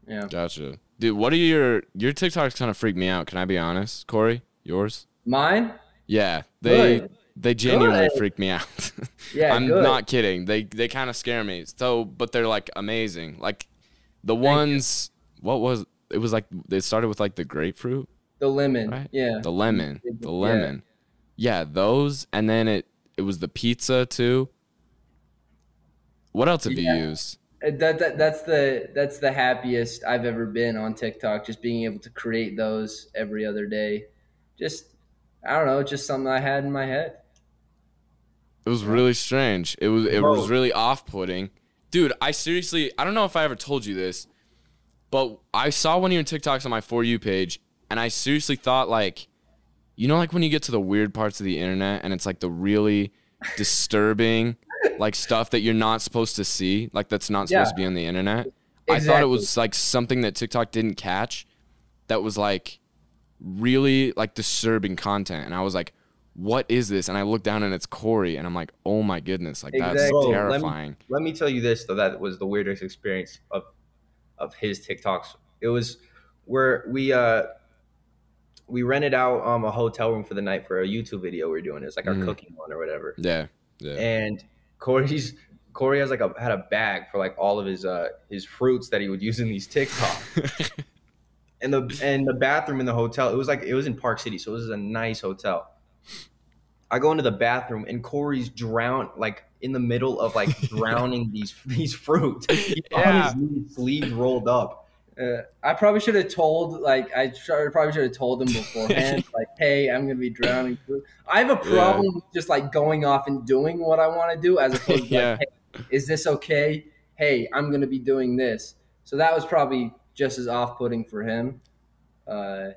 Yeah. Gotcha. Dude, what are your TikToks kind of freak me out, can I be honest? Corey, yours? Mine? Yeah. They genuinely Good. freak me out. Yeah, I'm good. not kidding. They kind of scare me. So, but they're like amazing. Like the ones what was it was like they started with like the grapefruit, The lemon. right? Yeah. The lemon. Yeah, those, and then it was the pizza too. What else have you used? That's the happiest I've ever been on TikTok. Just being able to create those every other day. Just I don't know, just something I had in my head. It was really strange. It was really off-putting. Dude, I don't know if I ever told you this, but I saw one of your TikToks on my For You page, and I seriously thought, like, you know, like when you get to the weird parts of the internet and it's like the really disturbing, like stuff that you're not supposed to see, like that's not supposed to be on the internet. Exactly. I thought it was like something that TikTok didn't catch that was like really like disturbing content. And I was like, what is this? And I looked down and it's Corey, and I'm like, oh my goodness, like that's Bro, terrifying. Let me tell you this though, that was the weirdest experience of his TikToks. It was where we rented out a hotel room for the night for a YouTube video we were doing. It was like our cooking one or whatever. Yeah. And Corey has like had a bag for like all of his fruits that he would use in these TikToks. and the bathroom in the hotel, it was in Park City, so it was a nice hotel. I go into the bathroom and Corey's drowned, like in the middle of like drowning these fruits. He's on his knees, sleeves rolled up. I probably should have told, probably should have told them beforehand, like, hey, I'm gonna be drowning. I have a problem with just like going off and doing what I want to do, as opposed to like, hey, is this okay? Hey, I'm gonna be doing this. So that was probably just as off-putting for him. I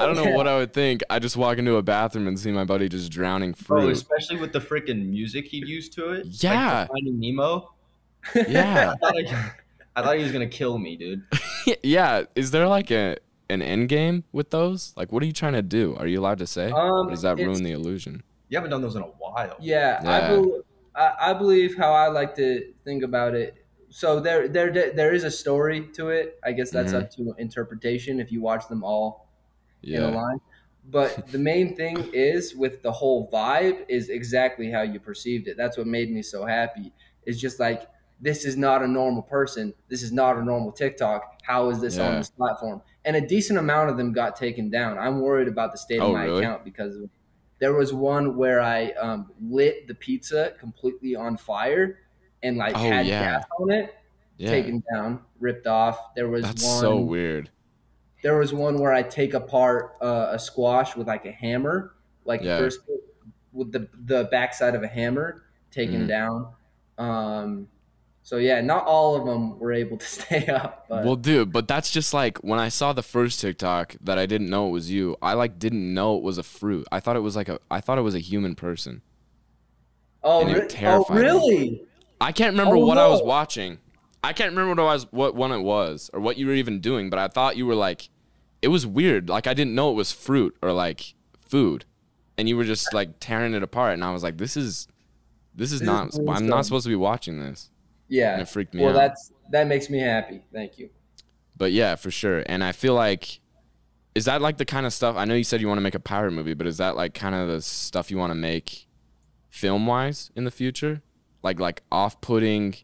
don't know what I would think. I just walk into a bathroom and see my buddy just drowning fruit. Bro, especially with the freaking music he'd used to it. Yeah. Like Finding Nemo. Yeah. I thought he was gonna kill me, dude. Yeah. Is there like an end game with those? Like, what are you trying to do? Are you allowed to say? Or does that ruin the illusion? You haven't done those in a while. Yeah. I believe how I like to think about it. So there is a story to it. I guess that's up to interpretation if you watch them all in a line. But the main thing is with the whole vibe is exactly how you perceived it. That's what made me so happy. It's just like, this is not a normal person. This is not a normal TikTok. How is this on this platform? And a decent amount of them got taken down. I'm worried about the state of my account because there was one where I lit the pizza completely on fire and like had gas on it, taken down, ripped off. That's so weird. There was one where I take apart a squash with like a hammer, like first with the backside of a hammer, taken down. So yeah, not all of them were able to stay up. But. Well, dude, but that's just like when I saw the first TikTok that I didn't know it was you. I like didn't know it was a fruit. I thought it was a human person. Oh, really? I can't remember what I was watching. I can't remember what one it was or what you were even doing, but I thought you were like, it was weird. Like I didn't know it was fruit or like food, and you were just like tearing it apart, and I was like, this is not. I'm not supposed to be watching this. Yeah, and it freaked me out. That makes me happy. Thank you. But yeah, for sure. And I feel like, is that like the kind of stuff? I know you said you want to make a pirate movie, but is that like kind of the stuff you want to make, film-wise, in the future? Like off-putting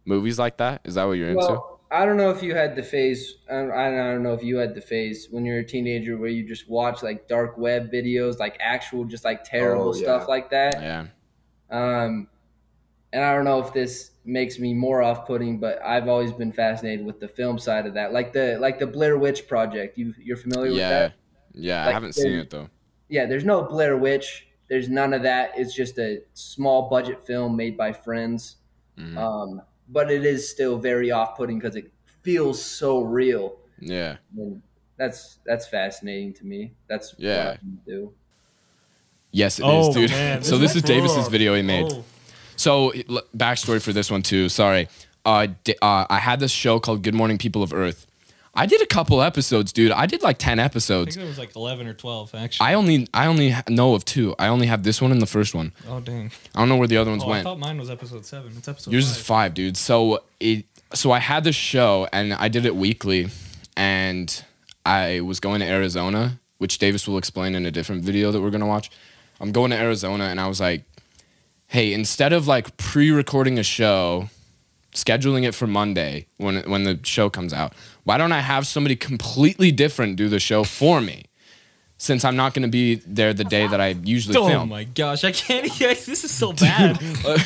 movies like that? Is that what you're into? Well, I don't know if you had the phase. I don't know if you had the phase when you're a teenager where you just watch like dark web videos, like actual, just like terrible stuff like that. Yeah. And I don't know if this makes me more off-putting, but I've always been fascinated with the film side of that, like the Blair Witch Project. You're familiar with that? Yeah. Like, I haven't seen it though. Yeah, there's no Blair Witch. There's none of that. It's just a small budget film made by friends. But it is still very off-putting because it feels so real. Yeah. And that's fascinating to me. That's what I do. Yes, it is, dude. Man. So this is Davis's video he made. So backstory for this one too. Sorry, I had this show called Good Morning People of Earth. I did a couple episodes, dude. I did like 10 I episodes. think there was like 11 or 12, actually. I only know of 2. I only have this one and the first one. Oh, dang. I don't know where the other ones I went. thought mine was episode 7. It's episode Yours 5. is 5, dude. So I had this show and I did it weekly, and I was going to Arizona, which Davis will explain in a different video that we're gonna watch. I'm going to Arizona, and I was like, hey, instead of like pre-recording a show, scheduling it for Monday when the show comes out, why don't I have somebody completely different do the show for me? Since I'm not going to be there the day that I usually film. Oh my gosh, I can't. This is so bad.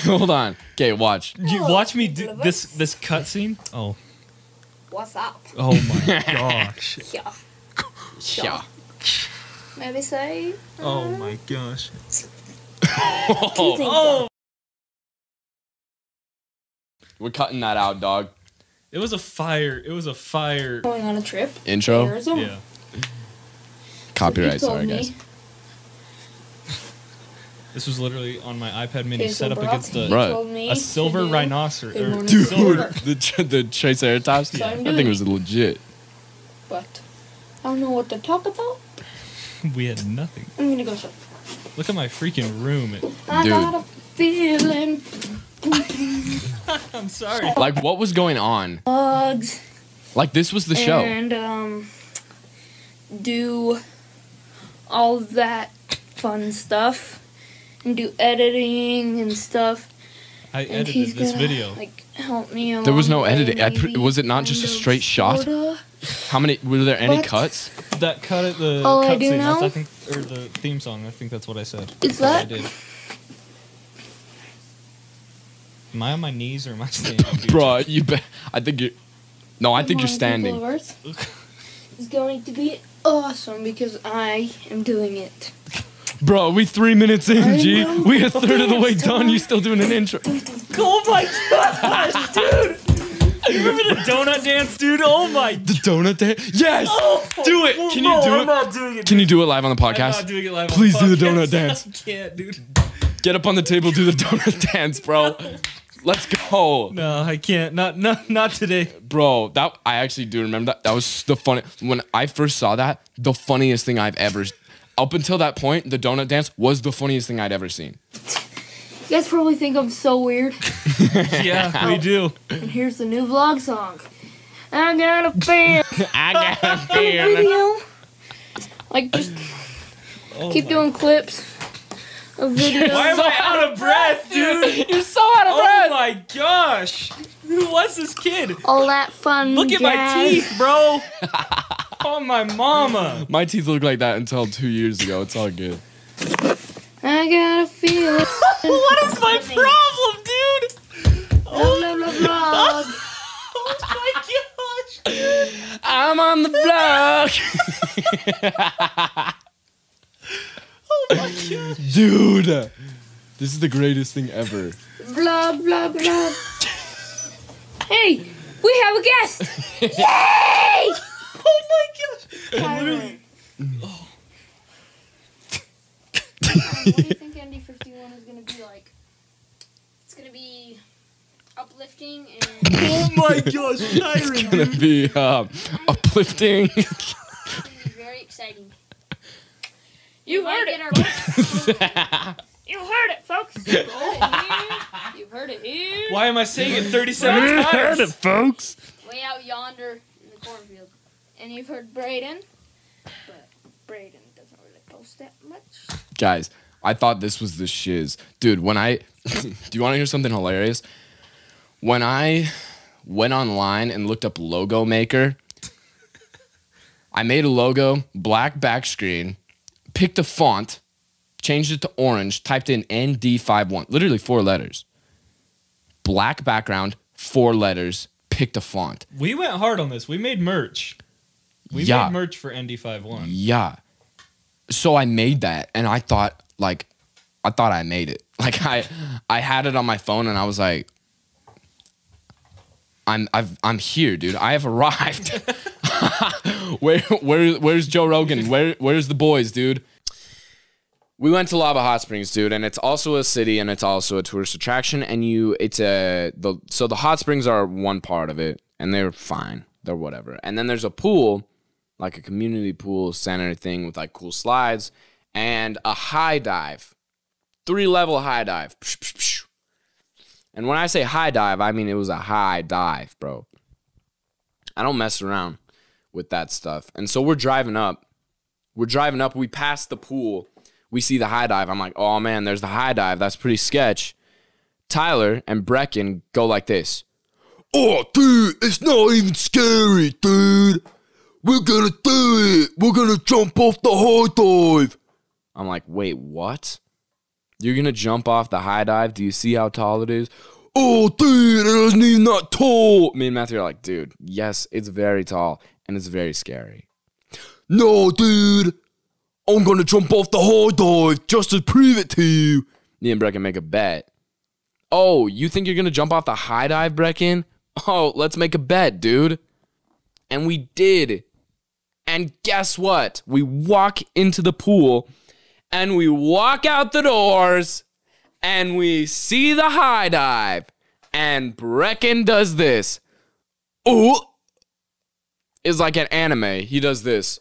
Hold on. Okay, watch. You watch me do this cutscene. Oh. What's up? Oh my gosh. Yeah. Yeah. Maybe say. Oh my gosh. Oh. We're cutting that out, dog. It was a fire. Going on a trip. Intro? To Arizona. Yeah. Copyright, So you sorry told guys. me. This was literally on my iPad mini Okay, so set up Brock, against you Bruh. told me a to silver do rhinoceros. Good Morning Dude, People of Earth. the Triceratops? So I'm That doing thing was legit. But I don't know what to talk about. We had nothing. I'm gonna go show. Look at my freaking room. I Dude. got a feeling. I'm sorry. Like, what was going on? Bugs. Like, this was the show. And do all that fun stuff and do editing and stuff. I And edited he's this gonna, video. Like, help me along There was no the way, editing. maybe, Was it not just a kind of, straight shot? sorta. How many? Were there any What? cuts? That cut at the All I do cutscene. now I think, or the theme song. I think that's what I said. Is That's what I that? did. Am I on my knees or am I standing up? Bro, you bet. I think you're. No, I think you're Good Morning People of standing. Earth is going to be awesome because I am doing it. Bro, we 3 minutes in, I G. know. We a third of the way Dance done. time. You still doing an intro. Oh my gosh, dude! You remember the donut dance, dude? Oh my! The donut dance? Yes! Oh, Do it! Can you do I'm it? not doing it. Can you do it live on the I'm podcast? not doing it live. Please on do the the donut podcast. dance. I can't, dude. Get up on the table, do the donut dance, bro. Let's go. No, I can't. Not today. Bro, that I actually do remember that. That was the funny. When I first saw that, the funniest thing I've ever. Up until that point, the donut dance was the funniest thing I'd ever seen. You guys probably think I'm so weird. Yeah, we do. And here's the new vlog song. I got a fan. I got a Video. Like, just keep doing clips of videos. Why am I out of breath, dude? You're so out of Oh breath. my gosh! Who was this kid? All that fun. Look at my jazz. teeth, bro. Oh my mama. My teeth look like that until 2 years ago. It's all good. I got a feeling. What is my problem, dude? Blah, blah, blah, blah. Oh my gosh. I'm on the block. Oh my gosh. Dude, this is the greatest thing ever. Blah, blah, blah. Hey, we have a guest. Yay! Oh my gosh. Tyler. What do you think Andy 51 is going to be like? It's going to be uplifting and... Oh my gosh, Tyron, It's gonna be uplifting. It's going to be very exciting. You heard it. You heard it, folks. You heard it here. You heard it here. Why am I saying it 37 times? folks. Way out yonder in the cornfield. And you've heard Braden, but Braden doesn't really post that much. Guys, I thought this was the shiz. Dude, when I... do you want to hear something hilarious? When I went online and looked up logo maker. I made a logo, black back screen, picked a font, changed it to orange, typed in ND51, literally 4 letters. Black background, 4 letters, picked a font. We went hard on this. We made merch. We made merch for ND51. Yeah. So I made that, and I thought I made it. Like I had it on my phone, and I was like, I'm here, dude. I have arrived. Where's Joe Rogan? Where's the boys, dude? We went to Lava Hot Springs, dude, and it's also a city and it's also a tourist attraction. And so the hot springs are one part of it, and they're fine, they're whatever. And then there's a pool, like a community pool center thing with like cool slides and a high dive, 3-level high dive. And when I say high dive, I mean it was a high dive, bro. I don't mess around with that stuff. And so we're driving up. We pass the pool. We see the high dive. I'm like, oh, man, there's the high dive. That's pretty sketch. Tyler and Brecken go like this. Oh, dude, it's not even scary, dude. We're going to do it. We're going to jump off the high dive. I'm like, wait, what? You're going to jump off the high dive? Do you see how tall it is? Oh, dude, it isn't even that tall. Me and Matthew are like, dude, yes, it's very tall, and it's very scary. No, dude. I'm going to jump off the high dive just to prove it to you. Me and Brecken make a bet. Oh, you think you're going to jump off the high dive, Brecken? Oh, let's make a bet, dude. And we did. And guess what? We walk into the pool, and we walk out the doors, and we see the high dive. And Brecken does this. Oh. It's like an anime. He does this.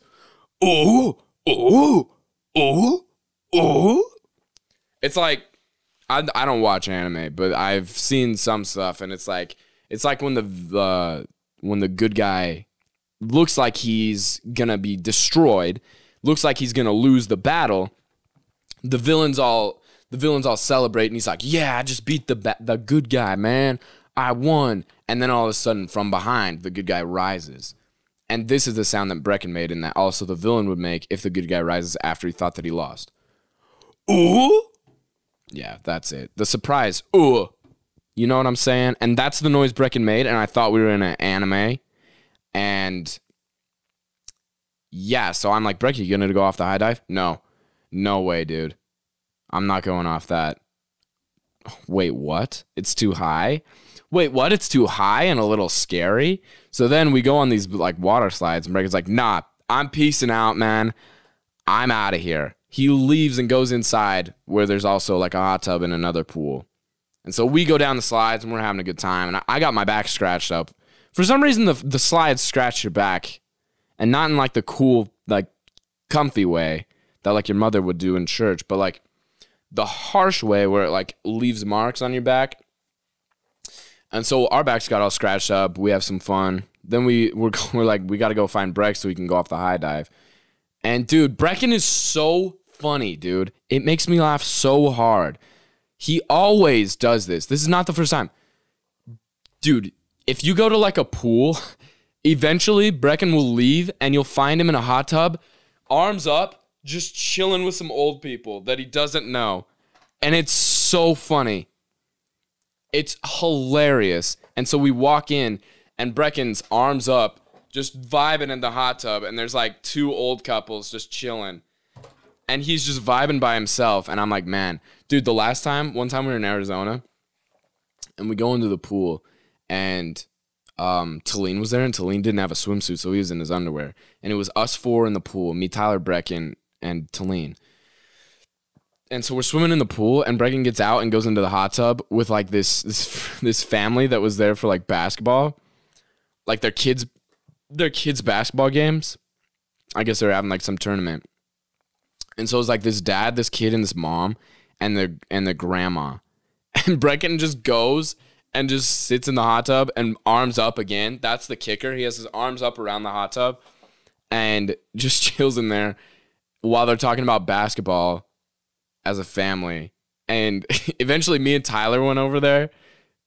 Oh. Oh, oh, oh. It's like, I don't watch anime, but I've seen some stuff, and it's like when the good guy looks like he's gonna be destroyed, looks like he's gonna lose the battle. The villains all celebrate, and he's like, yeah, I just beat the good guy, man. I won. And then all of a sudden, from behind, the good guy rises. And this is the sound that Brecken made, and that also the villain would make if the good guy rises after he thought that he lost. Ooh? Yeah, that's it. The surprise. Ooh. You know what I'm saying? And that's the noise Brecken made, and I thought we were in an anime. And yeah, so I'm like, Brecken, you gonna go off the high dive? No. No way, dude. I'm not going off that. Wait, what? It's too high? Wait, what? It's too high and a little scary? So then we go on these like water slides, and Brecken's like, nah, I'm peacing out, man. I'm out of here. He leaves and goes inside where there's also like a hot tub and another pool. And so we go down the slides, and we're having a good time. And I got my back scratched up. For some reason, the slides scratch your back, and not in like the cool, like comfy way that like your mother would do in church, but like the harsh way where it like leaves marks on your back. And so our backs got all scratched up. We have some fun. Then we're like, we got to go find Breck so we can go off the high dive. And dude, Brecken is so funny, dude. It makes me laugh so hard. He always does this. This is not the first time. Dude, if you go to like a pool, eventually Brecken will leave and you'll find him in a hot tub, arms up, just chilling with some old people that he doesn't know. And it's so funny. It's hilarious. And so we walk in, and Brecken's arms up, just vibing in the hot tub, and there's like 2 old couples just chilling. And he's just vibing by himself. And I'm like, man, dude, one time we were in Arizona, and we go into the pool, and Talene was there, and Talene didn't have a swimsuit, so he was in his underwear. And it was us 4 in the pool, me, Tyler, Brecken, and Talene. And so we're swimming in the pool, and Brecken gets out and goes into the hot tub with like this family that was there for like basketball, like their kids basketball games. I guess they're having like some tournament. And so it's like this dad, this kid, and this mom, and their grandma. And Brecken just goes and just sits in the hot tub and arms up again. That's the kicker. He has his arms up around the hot tub and just chills in there while they're talking about basketball as a family. And eventually me and Tyler went over there,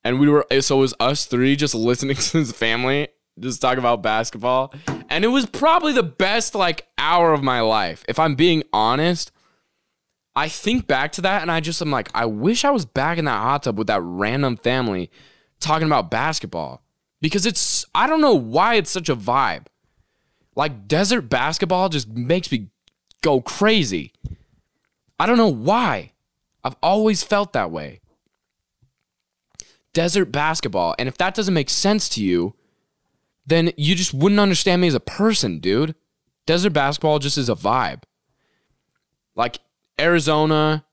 And so it was us three just listening to this family just talk about basketball. And it was probably the best like hour of my life. If I'm being honest, I think back to that and I'm like, I wish I was back in that hot tub with that random family talking about basketball. Because I don't know why it's such a vibe. Like desert basketball just makes me go crazy. I don't know why. I've always felt that way. Desert basketball. And if that doesn't make sense to you, then you just wouldn't understand me as a person, dude. Desert basketball just is a vibe. Like Arizona,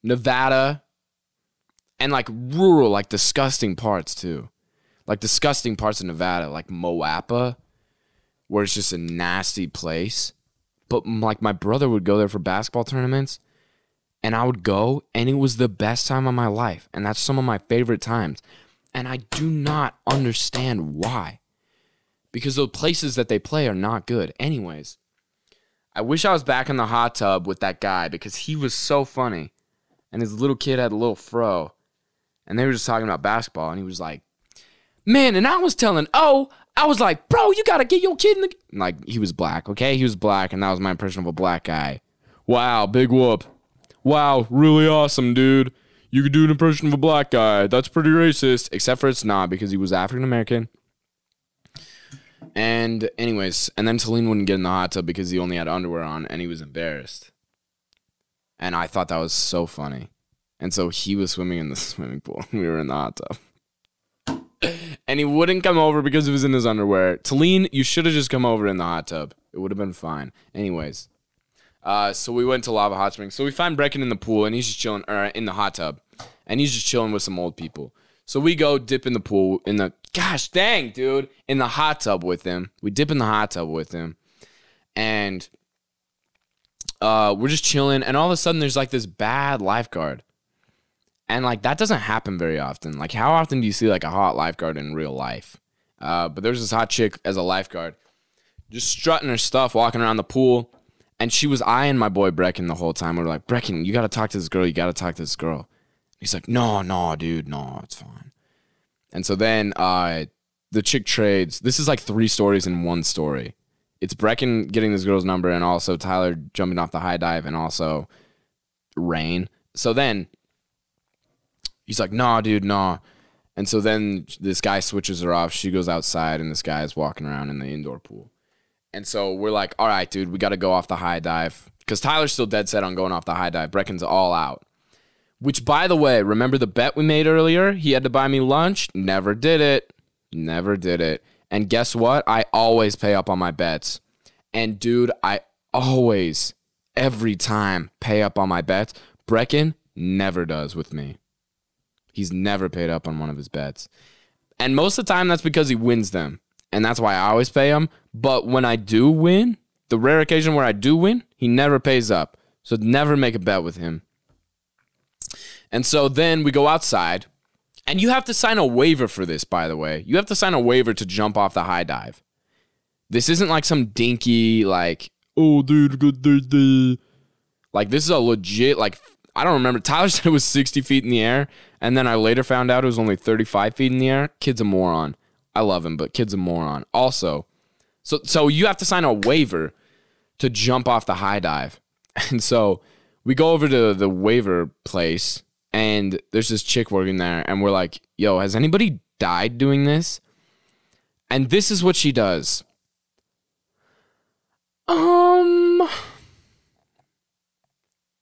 Nevada, and like rural, like disgusting parts too. Like disgusting parts of Nevada, like Moapa, where it's just a nasty place. But like my brother would go there for basketball tournaments, and I would go, and it was the best time of my life. And that's some of my favorite times. And I do not understand why. Because the places that they play are not good. Anyways, I wish I was back in the hot tub with that guy because he was so funny. And his little kid had a little fro. And they were just talking about basketball. And he was like, man, and I was like, bro, you got to get your kid in the... Like, he was black, okay? He was black, and that was my impression of a black guy. Wow, big whoop. Wow, really awesome, dude. You could do an impression of a black guy. That's pretty racist. Except for it's not, because he was African-American. And anyways, and then Talene wouldn't get in the hot tub because he only had underwear on, and he was embarrassed. And I thought that was so funny. And so he was swimming in the swimming pool. We were in the hot tub. And he wouldn't come over because he was in his underwear. Talene, you should have just come over in the hot tub. It would have been fine. Anyways. So we went to Lava Hot Springs. So we find Brecken in the pool, and he's just chilling, or in the hot tub. And he's just chilling with some old people. So we go dip in the pool, in the hot tub with him. We dip in the hot tub with him. And we're just chilling. And all of a sudden, there's like this bad lifeguard. And like that doesn't happen very often. Like how often do you see like a hot lifeguard in real life? But there's this hot chick as a lifeguard, just strutting her stuff, walking around the pool. And she was eyeing my boy Brecken the whole time. We were like, Brecken, you got to talk to this girl. You got to talk to this girl. He's like, no, dude, no, it's fine. And so then the chick trades. This is like 3 stories in one story. It's Brecken getting this girl's number and also Tyler jumping off the high dive and also rain. So then he's like, nah, dude, nah. And so then this guy switches her off. She goes outside and this guy is walking around in the indoor pool. And so we're like, all right, dude, we got to go off the high dive. Because Tyler's still dead set on going off the high dive. Brecken's all out. Which, by the way, remember the bet we made earlier? He had to buy me lunch. Never did it. Never did it. And guess what? I always pay up on my bets. And, dude, I always, every time, pay up on my bets. Brecken never does with me. He's never paid up on one of his bets. And most of the time, that's because he wins them. And that's why I always pay him. But when I do win, the rare occasion where I do win, he never pays up. So never make a bet with him. And so then we go outside. And you have to sign a waiver for this, by the way. You have to sign a waiver to jump off the high dive. This isn't like some dinky, like, oh, dude, good day. Like, this is a legit, like, I don't remember. Tyler said it was 60 feet in the air. And then I later found out it was only 35 feet in the air. Kid's a moron. I love him, but kid's a moron. Also, so you have to sign a waiver to jump off the high dive. And so we go over to the waiver place, and there's this chick working there, and we're like, yo, has anybody died doing this? And this is what she does.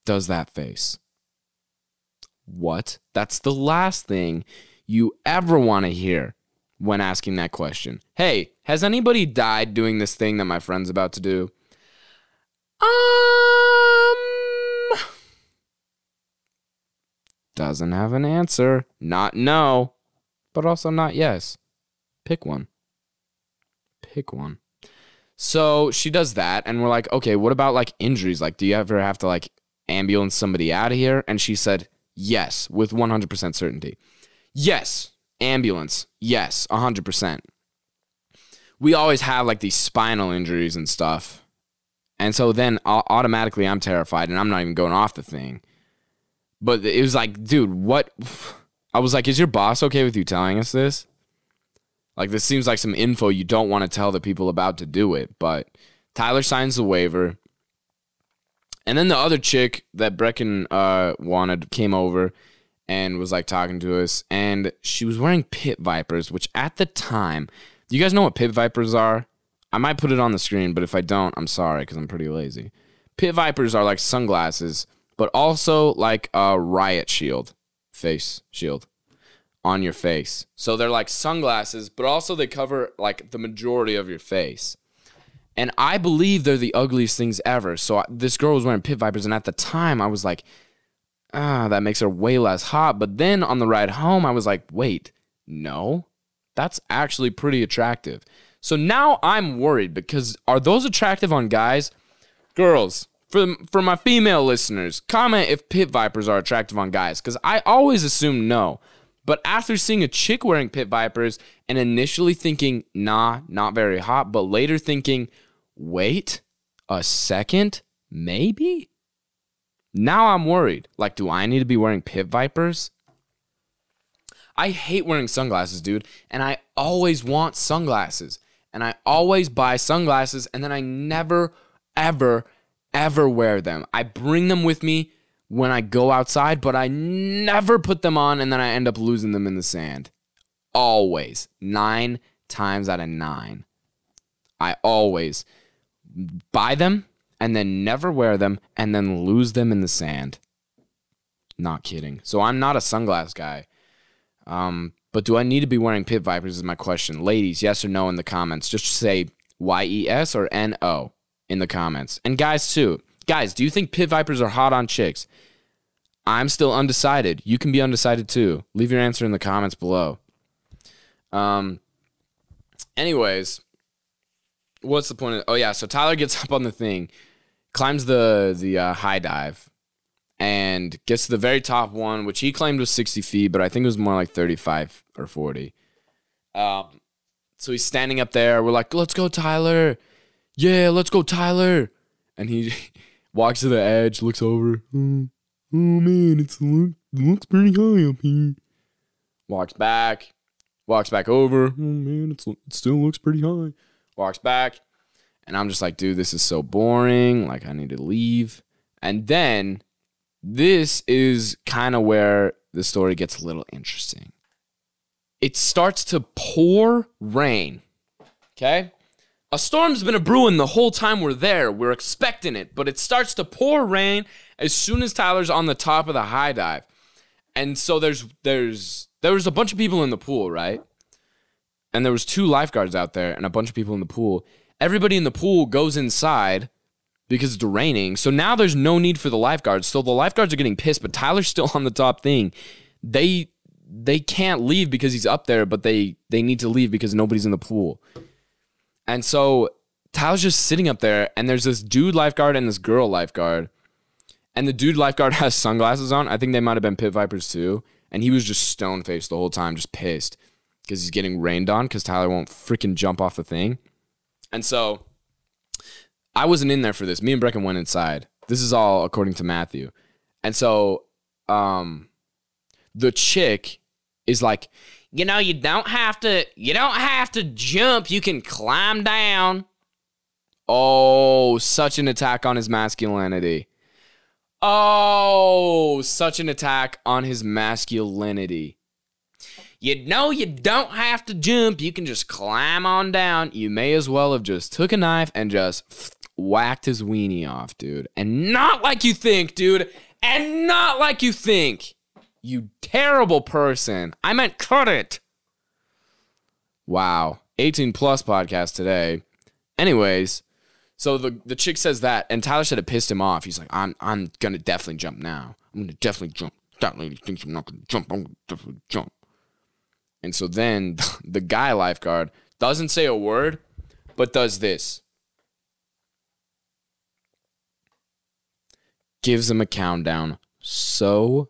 Does that face. What? That's the last thing you ever want to hear when asking that question. Hey, has anybody died doing this thing that my friend's about to do? Doesn't have an answer. Not no, but also not yes. Pick one. Pick one. So she does that, and we're like, okay, what about like injuries? Like, do you ever have to like ambulance somebody out of here? And she said, yes, with 100% certainty. Yes. Ambulance, yes, 100%. We always have like these spinal injuries and stuff. And so then automatically I'm terrified and I'm not even going off the thing. But it was like, dude, what? I was like, is your boss okay with you telling us this? Like, this seems like some info you don't want to tell the people about to do it. But Tyler signs the waiver. And then the other chick that Brecken wanted came over and was like talking to us. And she was wearing pit vipers, which at the time, do you guys know what pit vipers are? I might put it on the screen, but if I don't, I'm sorry because I'm pretty lazy. Pit vipers are like sunglasses, but also like a riot shield, face shield on your face. So they're like sunglasses, but also they cover like the majority of your face. And I believe they're the ugliest things ever. So this girl was wearing pit vipers, and at the time I was like, that makes her way less hot. But then on the ride home, I was like, wait, no, that's actually pretty attractive. So now I'm worried because are those attractive on guys? Girls, for my female listeners, comment if pit vipers are attractive on guys because I always assume no. But after seeing a chick wearing pit vipers and initially thinking, nah, not very hot, but later thinking, wait a second, maybe? Now I'm worried. Like, do I need to be wearing pit vipers? I hate wearing sunglasses, dude. And I always want sunglasses. And I always buy sunglasses, and then I never, ever, ever wear them. I bring them with me when I go outside, but I never put them on, and then I end up losing them in the sand. Always. 9 times out of 9. I always buy them, and then never wear them, and then lose them in the sand. Not kidding. So I'm not a sunglass guy. But do I need to be wearing pit vipers is my question. Ladies, yes or no in the comments. Just say YES or NO in the comments. And guys, too. Guys, do you think pit vipers are hot on chicks? I'm still undecided. You can be undecided too. Leave your answer in the comments below. Anyways, what's the point of... Oh, yeah, so Tyler gets up on the thing, climbs the high dive, and gets to the very top one, which he claimed was 60 feet, but I think it was more like 35 or 40. So he's standing up there. We're like, let's go, Tyler. Yeah, let's go, Tyler. And he... walks to the edge, looks over. Oh man, it looks pretty high up here. Walks back over. Oh man, it still looks pretty high. Walks back, and I'm just like, dude, this is so boring. Like, I need to leave. And then this is kind of where the story gets a little interesting. It starts to pour rain. Okay. A storm's been a-brewing the whole time we're there. We're expecting it, but it starts to pour rain as soon as Tyler's on the top of the high dive. And so there was a bunch of people in the pool, right? And there was 2 lifeguards out there and a bunch of people in the pool. Everybody in the pool goes inside because it's raining. So now there's no need for the lifeguards. So the lifeguards are getting pissed, but Tyler's still on the top thing. They can't leave because he's up there, but they need to leave because nobody's in the pool. And so Tyler's just sitting up there, and there's this dude lifeguard and this girl lifeguard. And the dude lifeguard has sunglasses on. I think they might have been pit vipers too. And he was just stone-faced the whole time, just pissed because he's getting rained on because Tyler won't freaking jump off the thing. And so I wasn't in there for this. Me and Brecken went inside. This is all according to Matthew. And so the chick is like, you know, you don't have to jump. You can climb down. Oh, such an attack on his masculinity. Oh, such an attack on his masculinity. You know, you don't have to jump. You can just climb on down. You may as well have just took a knife and just whacked his weenie off, dude. And not like you think, dude. And not like you think. You terrible person. I meant cut it. Wow. 18 plus podcast today. Anyways, so the chick says that, and Tyler said it pissed him off. He's like, I'm gonna definitely jump now. I'm gonna definitely jump. That lady thinks I'm not gonna jump. I'm gonna definitely jump. And so then the guy lifeguard doesn't say a word, but does this. Gives him a countdown. So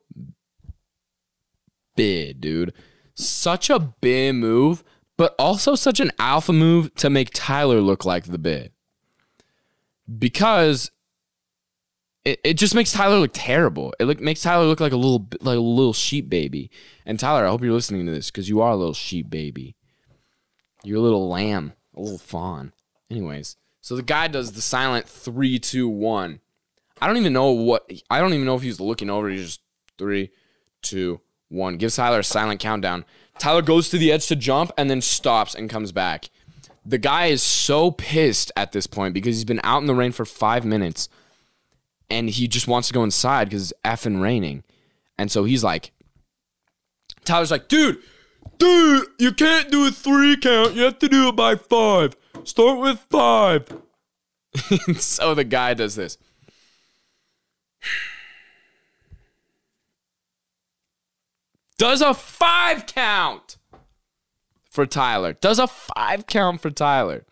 big, dude. Such a big move, but also such an alpha move to make Tyler look like the bit. Because it just makes Tyler look terrible. It makes Tyler look like a little sheep baby. And Tyler, I hope you're listening to this because you are a little sheep baby. You're a little lamb, a little fawn. Anyways, so the guy does the silent 3, 2, 1. I don't even know if he's looking over. He's just 3, 2, 1. Gives Tyler a silent countdown. Tyler goes to the edge to jump and then stops and comes back. The guy is so pissed at this point because he's been out in the rain for 5 minutes. And he just wants to go inside because it's effing raining. And so he's like, Tyler's like, dude, you can't do a 3 count. You have to do it by 5. Start with 5. And so the guy does this. Does a 5 count for Tyler. Does a 5 count for Tyler.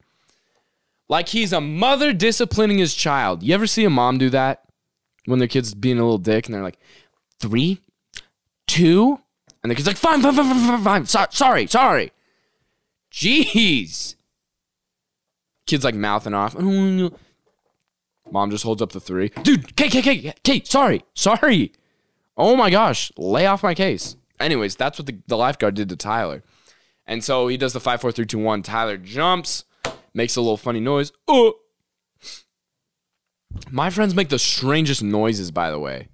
Like he's a mother disciplining his child. You ever see a mom do that? When their kid's being a little dick and they're like, 3, 2, and the kid's like, 5. Sorry. Jeez. Kid's like mouthing off. Mom just holds up the 3. Dude, Kate, sorry. Oh my gosh, lay off my case. Anyways, that's what the lifeguard did to Tyler. And so he does the 5, 4, 3, 2, 1. Tyler jumps, makes a little funny noise. Oh. My friends make the strangest noises, by the way.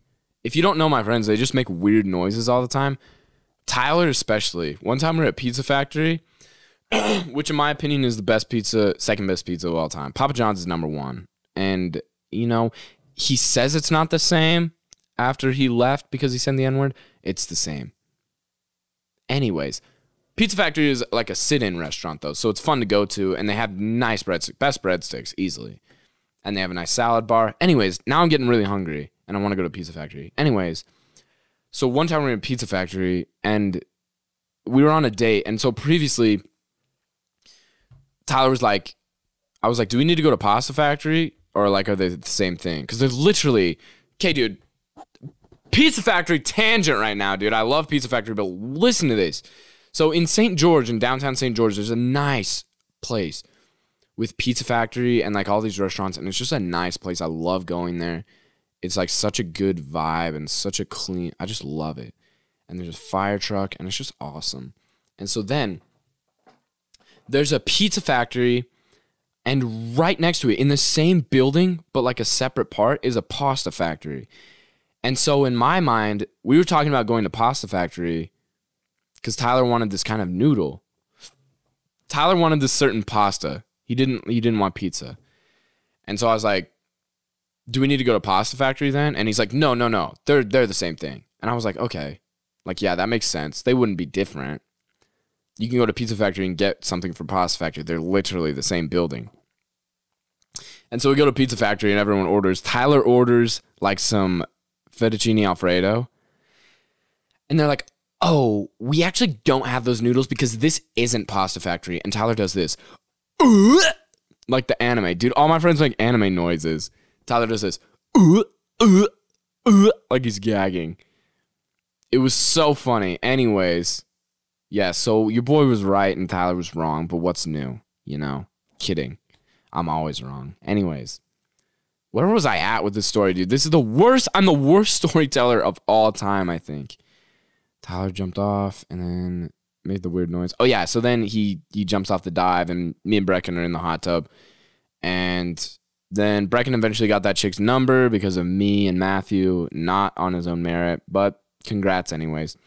If you don't know my friends, they just make weird noises all the time. Tyler especially. One time we were at Pizza Factory, which in my opinion is the best pizza, second best pizza of all time. Papa John's is number 1. And, you know, he says it's not the same after he left because he said the N-word. It's the same. Anyways, Pizza Factory is like a sit-in restaurant, though, so it's fun to go to, and they have nice breadsticks, best breadsticks, easily. And they have a nice salad bar. Anyways, now I'm getting really hungry, and I want to go to Pizza Factory. Anyways, so one time we were at Pizza Factory, and we were on a date, and so previously, Tyler was like, I was like, do we need to go to Pasta Factory, or like, are they the same thing? Because they're literally, okay, dude, Pizza Factory tangent right now, dude. I love Pizza Factory, but listen to this. So in St. George, in downtown St. George, there's a nice place with Pizza Factory and like all these restaurants, and it's just a nice place. I love going there. It's like such a good vibe and such a clean, I just love it. And there's a fire truck, and it's just awesome. And so then there's a Pizza Factory, and right next to it, in the same building, but like a separate part, is a Pasta Factory. And so in my mind, we were talking about going to Pasta Factory because Tyler wanted this kind of noodle. Tyler wanted this certain pasta. He didn't want pizza. And so I was like, do we need to go to Pasta Factory then? And he's like, no. They're the same thing. And I was like, okay. Like, yeah, that makes sense. They wouldn't be different. You can go to Pizza Factory and get something from Pasta Factory. They're literally the same building. And so we go to Pizza Factory and everyone orders. Tyler orders like some fettuccine Alfredo. And they're like, oh, we actually don't have those noodles because this isn't Pasta Factory. And Tyler does this. Like the anime. Dude, all my friends make anime noises. Tyler does this. Like he's gagging. It was so funny. Anyways, yeah, so your boy was right and Tyler was wrong, but what's new? You know? Kidding. I'm always wrong. Anyways, where was I at with this story, dude? This is the worst. I'm the worst storyteller of all time, I think. Tyler jumped off and then made the weird noise. Oh, yeah. So then he jumps off the dive, and me and Breckon are in the hot tub. And then Breckon eventually got that chick's number because of me and Matthew, not on his own merit. But congrats anyways.